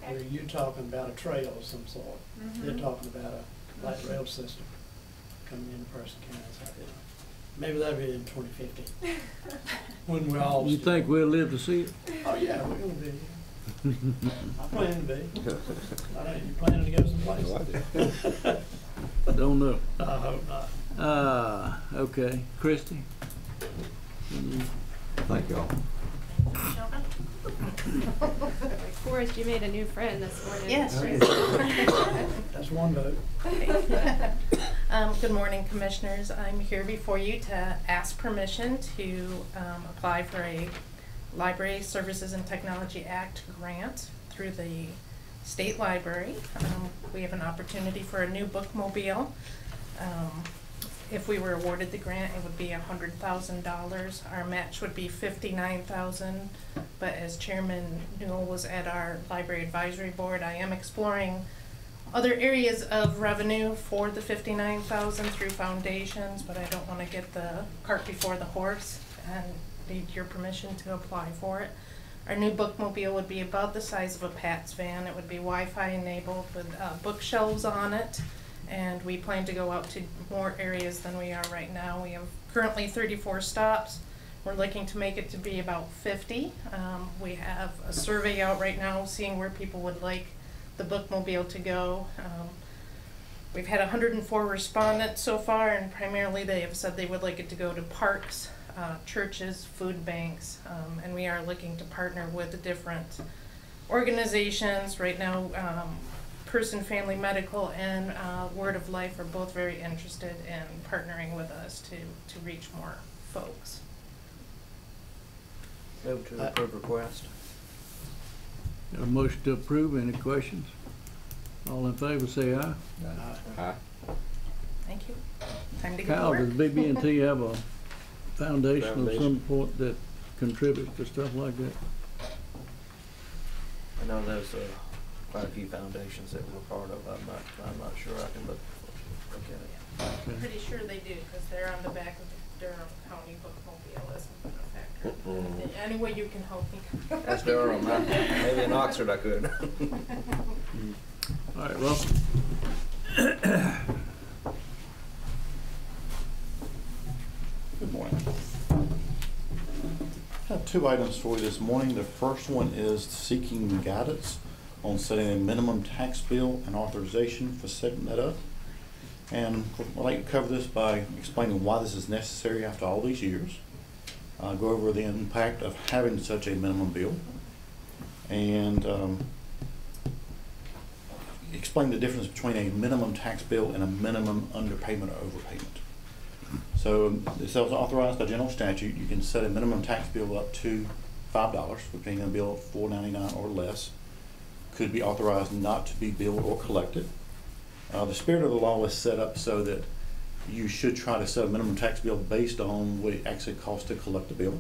Where Okay. you're talking about a trail of some sort. They're Mhm. talking about a light rail system coming into Person County. So, you know, maybe that'll be in 2050, when we're all. you think we'll live to see it? Oh, yeah, we're gonna be. I plan to be. I know, you planning to go someplace? No, I do. Don't know. I hope not. Okay, Christie? Thank y'all. Forrest, you made a new friend this morning. Yes. That's one vote. Good morning, Commissioners. I'm here before you to ask permission to apply for a Library Services and Technology Act grant through the State Library. We have an opportunity for a new bookmobile. If we were awarded the grant, it would be $100,000. Our match would be $59,000. But as Chairman Newell was at our Library Advisory Board, I am exploring other areas of revenue for the $59,000 through foundations, but I don't want to get the cart before the horse and need your permission to apply for it. Our new bookmobile would be about the size of a Pat's van. It would be Wi-Fi enabled with bookshelves on it and we plan to go out to more areas than we are right now. We have currently 34 stops. We're looking to make it to be about 50. We have a survey out right now seeing where people would like the bookmobile to go. We've had 104 respondents so far, and primarily they have said they would like it to go to parks, churches, food banks, and we are looking to partner with different organizations. Right now, Person Family Medical and Word of Life are both very interested in partnering with us to reach more folks. Move to approve request. Got a motion to approve. Any questions? All in favor say aye. Aye. Thank you. Time to get to Kyle, does work. BB&T have a foundation of some point that contributes to stuff like that? I know there's quite a few foundations that we're part of. I'm not sure. I can look at it. I'm pretty sure they do, because they're on the back of the Durham County Bookmobile as a benefactor. Any way you can help me. That's Durham. Maybe in Oxford I could. All right, well. Good morning. I have two items for you this morning. The first one is seeking guidance on setting a minimum tax bill and authorization for setting that up. And I'd like to cover this by explaining why this is necessary after all these years. Go over the impact of having such a minimum bill, and explain the difference between a minimum tax bill and a minimum underpayment or overpayment. So this is authorized by general statute. You can set a minimum tax bill up to $5 for paying a bill of $4.99 or less. Could be authorized not to be billed or collected. The spirit of the law is set up so that you should try to set a minimum tax bill based on what it actually costs to collect the bill.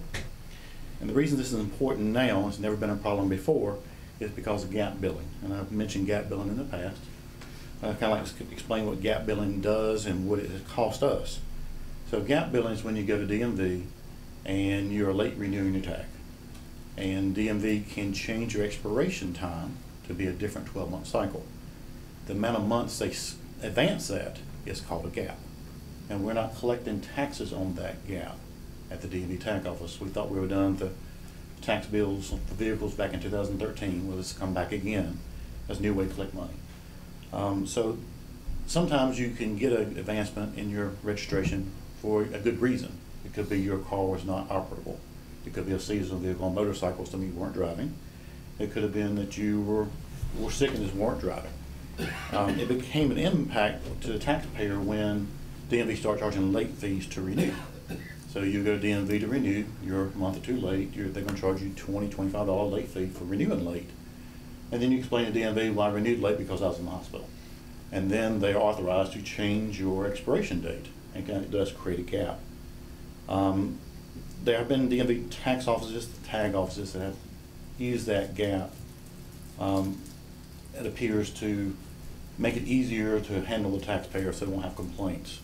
And the reason this is important now, it's never been a problem before, is because of gap billing. And I've mentioned gap billing in the past. I kind of like to explain what gap billing does and what it costs us. So gap billing is when you go to DMV and you're late renewing your tax. And DMV can change your expiration time to be a different 12-month cycle. The amount of months they advance that is called a gap. And we're not collecting taxes on that gap at the DMV tax office. We thought we were done with the tax bills for vehicles back in 2013. Well, this has come back again as a new way to collect money. So sometimes you can get an advancement in your registration for a good reason. It could be your car was not operable. It could be a seasonal vehicle on motorcycles that you weren't driving. It could have been that you were sick and just weren't driving. It became an impact to the taxpayer when DMV started charging late fees to renew. So you go to DMV to renew, you're a month or two late, they're going to charge you $20, $25 late fee for renewing late. And then you explain to DMV, well, I renewed late because I was in the hospital. And then they are authorized to change your expiration date, and it does create a gap. There have been DMV tax offices, tag offices that have used that gap. It appears to make it easier to handle the taxpayer so they won't have complaints.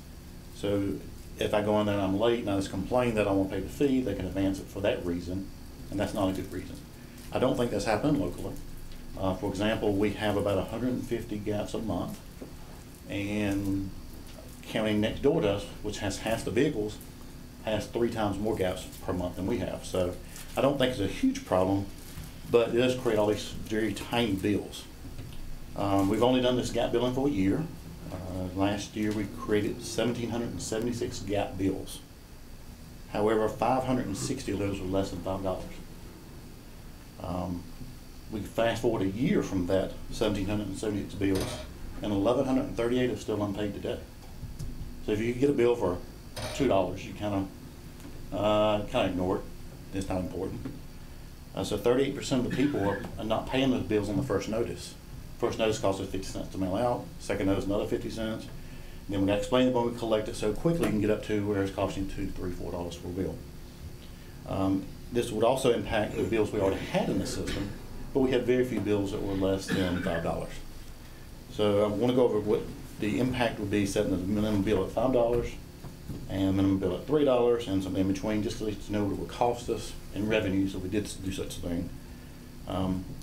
So if I go in there and I'm late and I just complain that I won't pay the fee, they can advance it for that reason, and that's not a good reason. I don't think that's happening locally. For example, we have about 150 gaps a month, and counting next door to us, which has half the vehicles, has 3 times more gaps per month than we have. So I don't think it's a huge problem, but it does create all these very tiny bills. We've only done this gap billing for a year. Last year we created 1,776 gap bills. However, 560 of those were less than $5. We fast forward a year from that 1,776 bills, and 1,138 are still unpaid today. So if you get a bill for $2, you kind of ignore it. It's not important. So 38% of the people are not paying those bills on the first notice. First notice costs us 50 cents to mail out. Second notice another 50 cents. And then we got to explain it when we collect it so quickly you can get up to where it's costing $2, $3, $4 for a bill. This would also impact the bills we already had in the system, but we had very few bills that were less than $5. So I want to go over what the impact would be setting the minimum bill at $5 and minimum bill at $3 and something in between, just to let you know what it would cost us in revenues if we did do such a thing.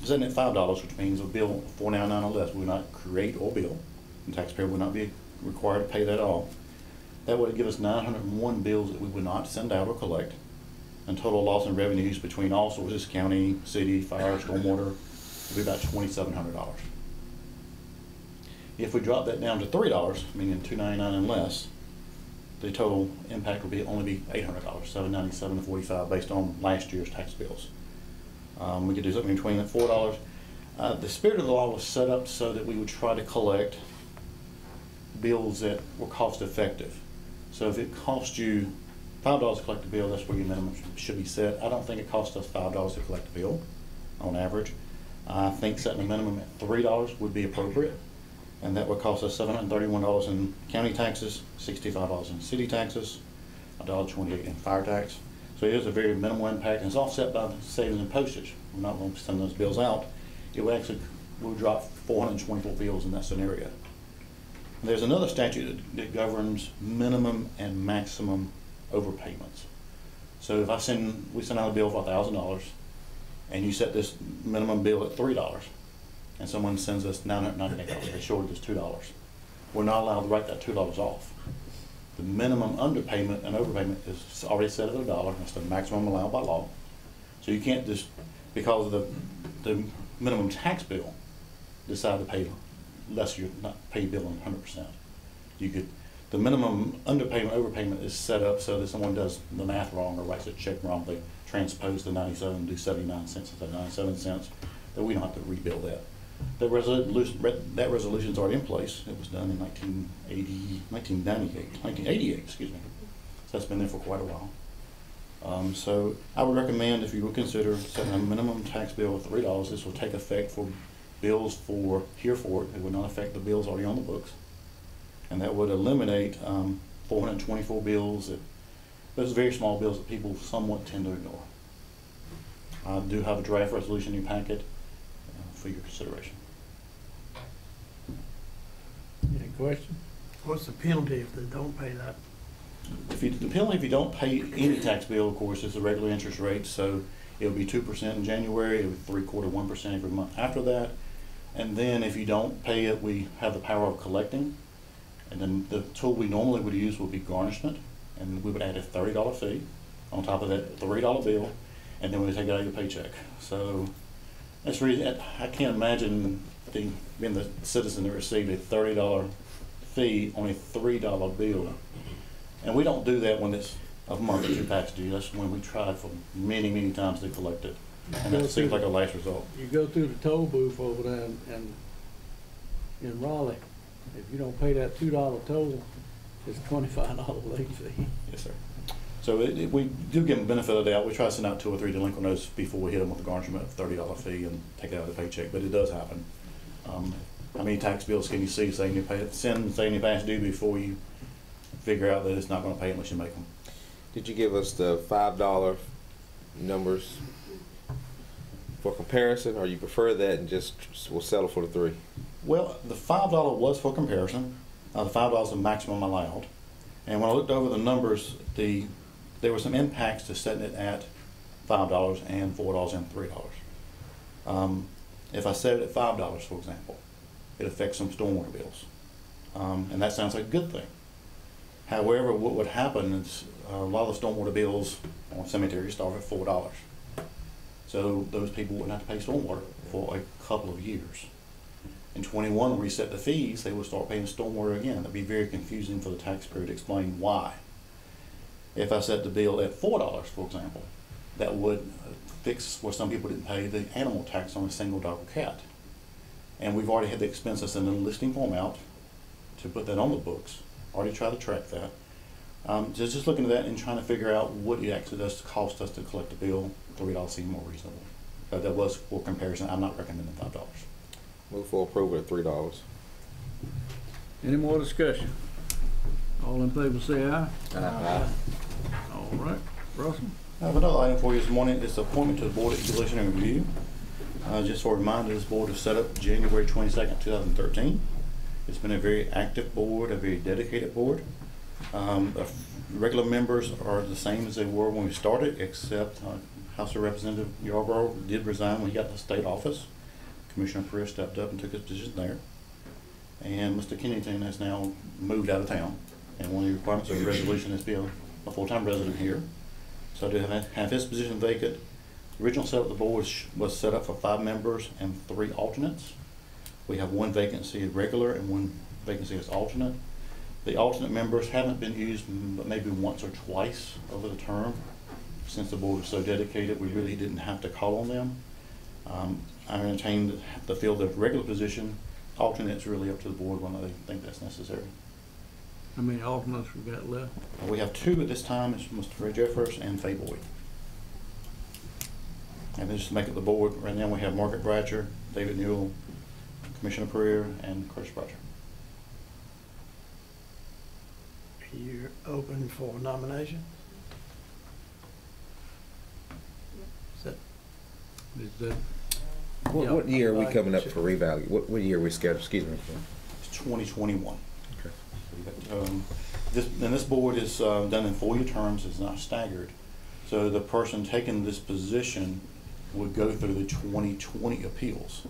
Setting at $5, which means a bill $4.99 or less will not create or bill, and the taxpayer will not be required to pay that off. That would give us 901 bills that we would not send out or collect, and total loss in revenues between all sources, county, city, fire, stormwater, would be about $2,700. If we drop that down to $3, meaning $2.99 and less, the total impact would be only be $800, $797.45 based on last year's tax bills. We could do something between $4. The spirit of the law was set up so that we would try to collect bills that were cost effective. So if it cost you $5 to collect a bill, that's where your minimum should be set. I don't think it costs us $5 to collect a bill on average. I think setting a minimum at $3 would be appropriate, and that would cost us $731 in county taxes, $65 in city taxes, $1.28 in fire tax. So it is a very minimal impact, and it's offset by the savings in postage. We're not going to send those bills out. It will actually will drop 424 bills in that scenario. There's another statute that governs minimum and maximum overpayments. So if we send out a bill for $1,000, and you set this minimum bill at $3, and someone sends us $998, they shorted us $2, we're not allowed to write that $2 off. The minimum underpayment and overpayment is already set at $1. That's the maximum allowed by law. So you can't just, because of the minimum tax bill, decide to pay less, you're not pay bill on 100%. You could, the minimum underpayment, overpayment is set up so that someone does the math wrong or writes a check wrong. They transpose the 97 and do 79 cents instead of 97 cents. That we don't have to rebuild that. That resolution's already in place. It was done in 1988, excuse me. So that's been there for quite a while. So I would recommend, if you would consider setting a minimum tax bill of $3, this will take effect for bills herefore. It would not affect the bills already on the books. And that would eliminate 424 bills, those very small bills that people somewhat tend to ignore. I do have a draft resolution in your packet for your consideration. Any questions? What's the penalty if they don't pay that? The penalty if you don't pay any tax bill, of course, is the regular interest rate. So it'll be 2% in January, it'll be 3/4, 1% every month after that. And then if you don't pay it, we have the power of collecting. And then the tool we normally would use would be garnishment. And we would add a $30 fee on top of that $3 bill, and then we would take it out of your paycheck. So that's the reason I can't imagine being the citizen that received a $30 fee on a $3 bill. And we don't do that when it's a month or two past due. That's when we try for many, many times to collect it. And that seems like a last result. You go through the toll booth over there and in Raleigh, if you don't pay that $2 toll, it's $25 late fee. Yes, sir. So we do give them benefit of the doubt. We try to send out 2 or 3 delinquent notices before we hit them with the garnishment of $30 fee and take it out of the paycheck, but it does happen. How many tax bills can you see saying you past due before you figure out that it's not going to pay unless you make them? Did you give us the $5 numbers for comparison, or you prefer that and just will settle for the 3? Well, the $5 was for comparison. The $5 is the maximum allowed. And when I looked over the numbers, there were some impacts to setting it at $5 and $4 and $3. If I set it at $5, for example, it affects some stormwater bills. And that sounds like a good thing. However, what would happen is a lot of the stormwater bills on cemeteries start at $4. So those people wouldn't have to pay stormwater for a couple of years. In 21, when we set the fees, they would start paying stormwater again. That'd be very confusing for the taxpayer to explain why. If I set the bill at $4, for example, that would fix where some people didn't pay the animal tax on a single dog or cat. And we've already had the expenses in the listing form out to put that on the books. Already tried to track that. Just looking at that and trying to figure out what it actually does to cost us to collect the bill. $3 seemed more reasonable. But that was for comparison. I'm not recommending $5. Move for approval at $3. Any more discussion? All in favor say aye. Aye. All right, Russell. I have another item for you this morning. It's the appointment to the Board of Evaluation and Review. Just for a reminder, this board was set up January 22nd, 2013. It's been a very active board, a very dedicated board. The regular members are the same as they were when we started, except House of Representative Yarborough did resign when he got to state office. Commissioner Perez stepped up and took his position there. and Mr. Kennington has now moved out of town. And one of the requirements of the resolution is to be a full-time resident here. So to have his position vacant, the original setup of the board was set up for 5 members and 3 alternates. We have 1 vacancy as regular and 1 vacancy as alternate. The alternate members haven't been used but maybe once or twice over the term. Since the board was so dedicated, we really didn't have to call on them. I entertained the field of regular position. Alternate's really up to the board when they think that's necessary. How many alternates we got left? We have 2 at this time. It's Mr. Fred Jeffers and Fay Boyd. And then just to make up the board, right now we have Margaret Bratcher, David Newell, Commissioner Pereira, and Curtis Bratcher. You're open for nomination? Is that, What year are we coming up for revalue? What year are we scheduled, excuse me? It's 2021. Okay. This board is done in 4-year terms. It's not staggered. So the person taking this position would go through the 2020 appeals.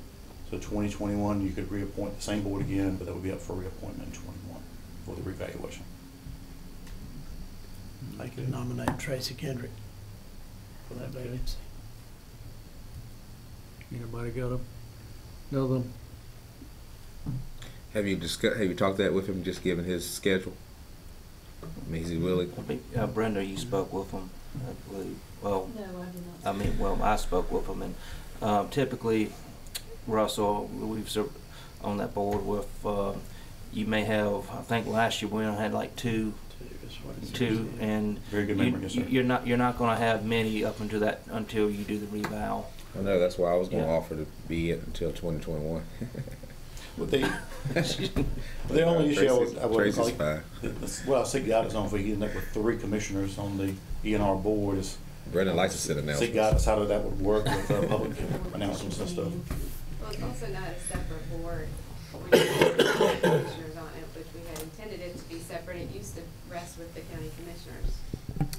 So 2021, you could reappoint the same board again, but that would be up for reappointment in 21 for the revaluation. I can nominate Tracy Kendrick for that vacancy. anybody got another? Have you talked that with him, just given his schedule? I mean, is he willing? Brenda, you spoke with him, I believe. Well, No, I did not. I spoke with him, and typically, Russell, we've on that board with, you may have, I think last year we only had like two, and very good memory, yes, sir. you're not going to have many up until you do the revow. I know, that's why I was going to Yeah. offer to be it until 2021. Well, the only issue I would Tracy's like, fine. well, I seek guidance on if we end up with 3 commissioners on the ENR board is. Brendan likes to sit Seek announcements. guidance how that would work with public announcements and stuff. Well, it's also not a separate board. We have commissioners on it, which we had intended it to be separate. It used to rest with the county commissioners.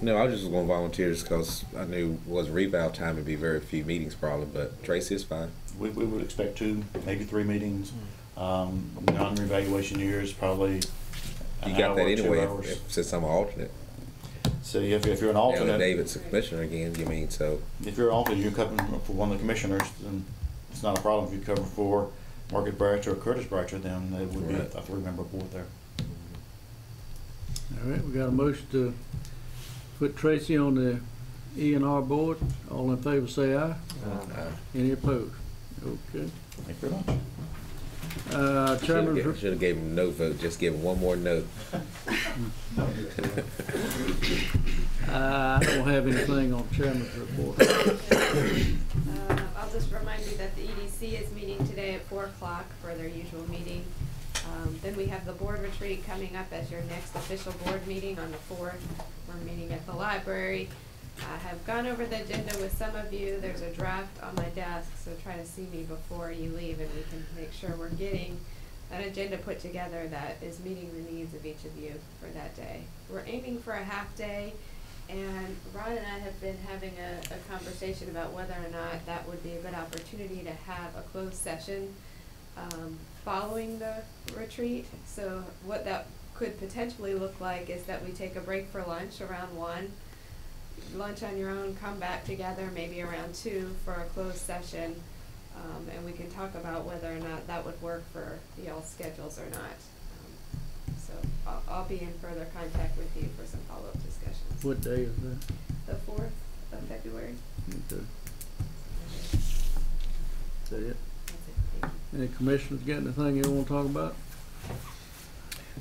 No, I was just going to volunteer just because I knew it was revow time, it'd be very few meetings probably, but Tracy is fine. We would expect 2, maybe 3 meetings. Non-revaluation years, probably an You got hour, that 2 anyway, hours. since I'm an alternate. So if you're an Now that alternate, David's a commissioner again, you mean, so. if you're an alternate, you're covering for one of the commissioners, then it's not a problem. If you cover for Margaret Bratcher or Curtis Bratcher, then it would be a Right. 3-member board there. All right, we got a motion to put Tracy on the E&R board. All in favor say aye. Any opposed? Okay. Thank you very much. Chairman's Should have gave him no vote, just give him one more no. I don't have anything on chairman's report. I'll just remind you that the EDC is meeting today at 4 o'clock for their usual meeting. Then we have the board retreat coming up as your next official board meeting on the 4th. We're meeting at the library. I have gone over the agenda with some of you. There's a draft on my desk, so try to see me before you leave and we can make sure we're getting an agenda put together that is meeting the needs of each of you for that day. We're aiming for a half day, and Ron and I have been having a conversation about whether or not that would be a good opportunity to have a closed session following the retreat. So what that could potentially look like is that we take a break for lunch around 1, lunch on your own, come back together maybe around 2 for a closed session, and we can talk about whether or not that would work for y'all's schedules or not. So I'll be in further contact with you for some follow-up discussions. What day is that? The 4th of February. Okay. Is that it? That's it. Thank you. Any commissioners got anything you want to talk about?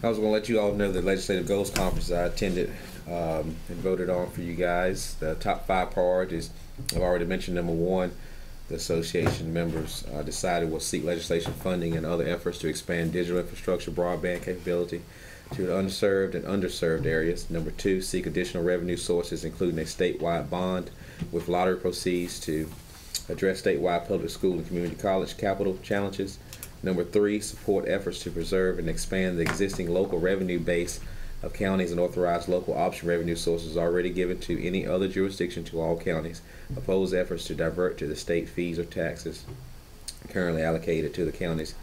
I was going to let you all know the Legislative Goals Conference I attended and voted on for you guys. The top 5 priorities, I've already mentioned number 1, the association members decided will seek legislation funding and other efforts to expand digital infrastructure broadband capability to the unserved and underserved areas. Number 2, seek additional revenue sources, including a statewide bond with lottery proceeds to address statewide public school and community college capital challenges. Number 3, support efforts to preserve and expand the existing local revenue base of counties and authorize local option revenue sources already given to any other jurisdiction to all counties. Oppose efforts to divert to the state fees or taxes currently allocated to the counties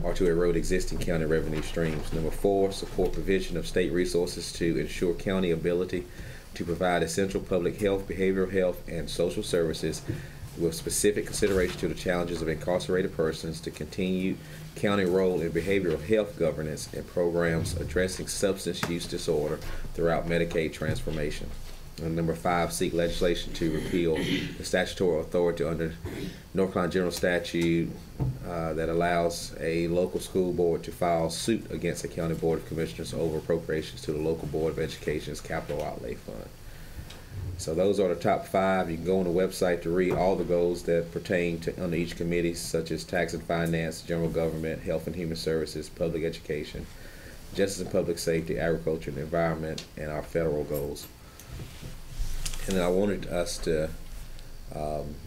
or to erode existing county revenue streams. Number 4, support provision of state resources to ensure county ability to provide essential public health, behavioral health, and social services with specific consideration to the challenges of incarcerated persons, to continue county role in behavioral health governance and programs addressing substance use disorder throughout Medicaid transformation. And number 5, seek legislation to repeal the statutory authority under North Carolina General Statute that allows a local school board to file suit against the County Board of Commissioners over appropriations to the local Board of Education's capital outlay fund. So those are the top 5. You can go on the website to read all the goals that pertain to under each committee, such as tax and finance, general government, health and human services, public education, justice and public safety, agriculture and environment, and our federal goals. And then I wanted us to,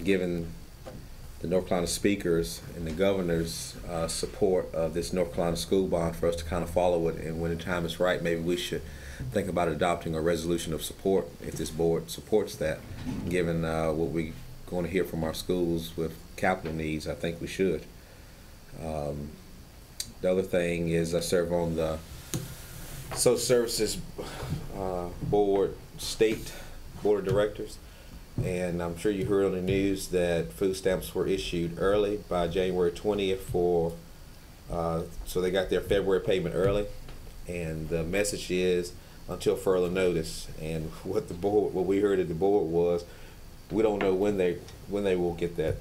given the North Carolina speakers and the governor's support of this North Carolina school bond, for us to kind of follow it, and when the time is right, maybe we should think about adopting a resolution of support if this board supports that. Given what we're going to hear from our schools with capital needs, I think we should. The other thing is I serve on the Social Services Board, State Board of Directors, and I'm sure you heard on the news that food stamps were issued early by January 20th for, so they got their February payment early, and the message is until further notice. And what we heard at the board was, we don't know when they will get that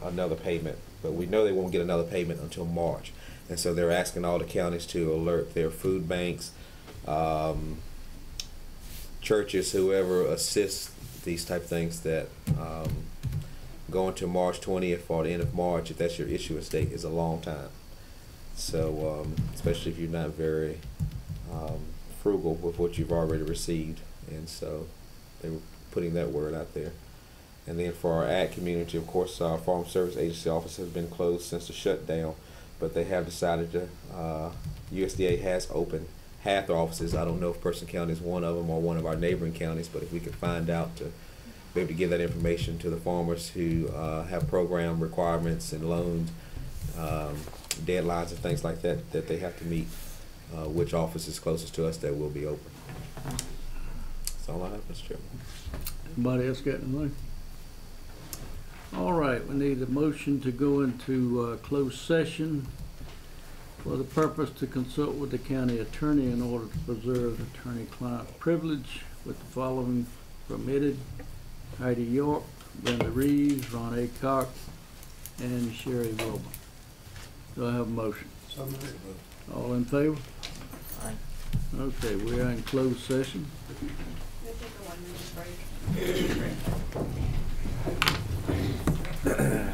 another payment, but we know they won't get another payment until March. And so they're asking all the counties to alert their food banks, churches, whoever assists these type of things, that going to March 20th or the end of March, if that's your issuance date, is a long time. So especially if you're not very frugal with what you've already received. And so they were putting that word out there. And then for our ag community, of course, our Farm Service Agency office has been closed since the shutdown, but they have decided to, USDA has opened half their offices. I don't know if Person County is one of them or one of our neighboring counties, but if we could find out to be able to give that information to the farmers who have program requirements and loans, deadlines and things like that, that they have to meet, which office is closest to us that will be open. That's all I have, Mr. Chairman. Anybody else got anything? All right, we need a motion to go into closed session for the purpose to consult with the county attorney in order to preserve attorney-client privilege with the following permitted: Heidi York, Brenda Reeves, Ron A. Cox, and Sherry Wilbur. Do I have a motion? So moved. All in favor? Aye. Okay, we are in closed session. We'll take a 1-minute break.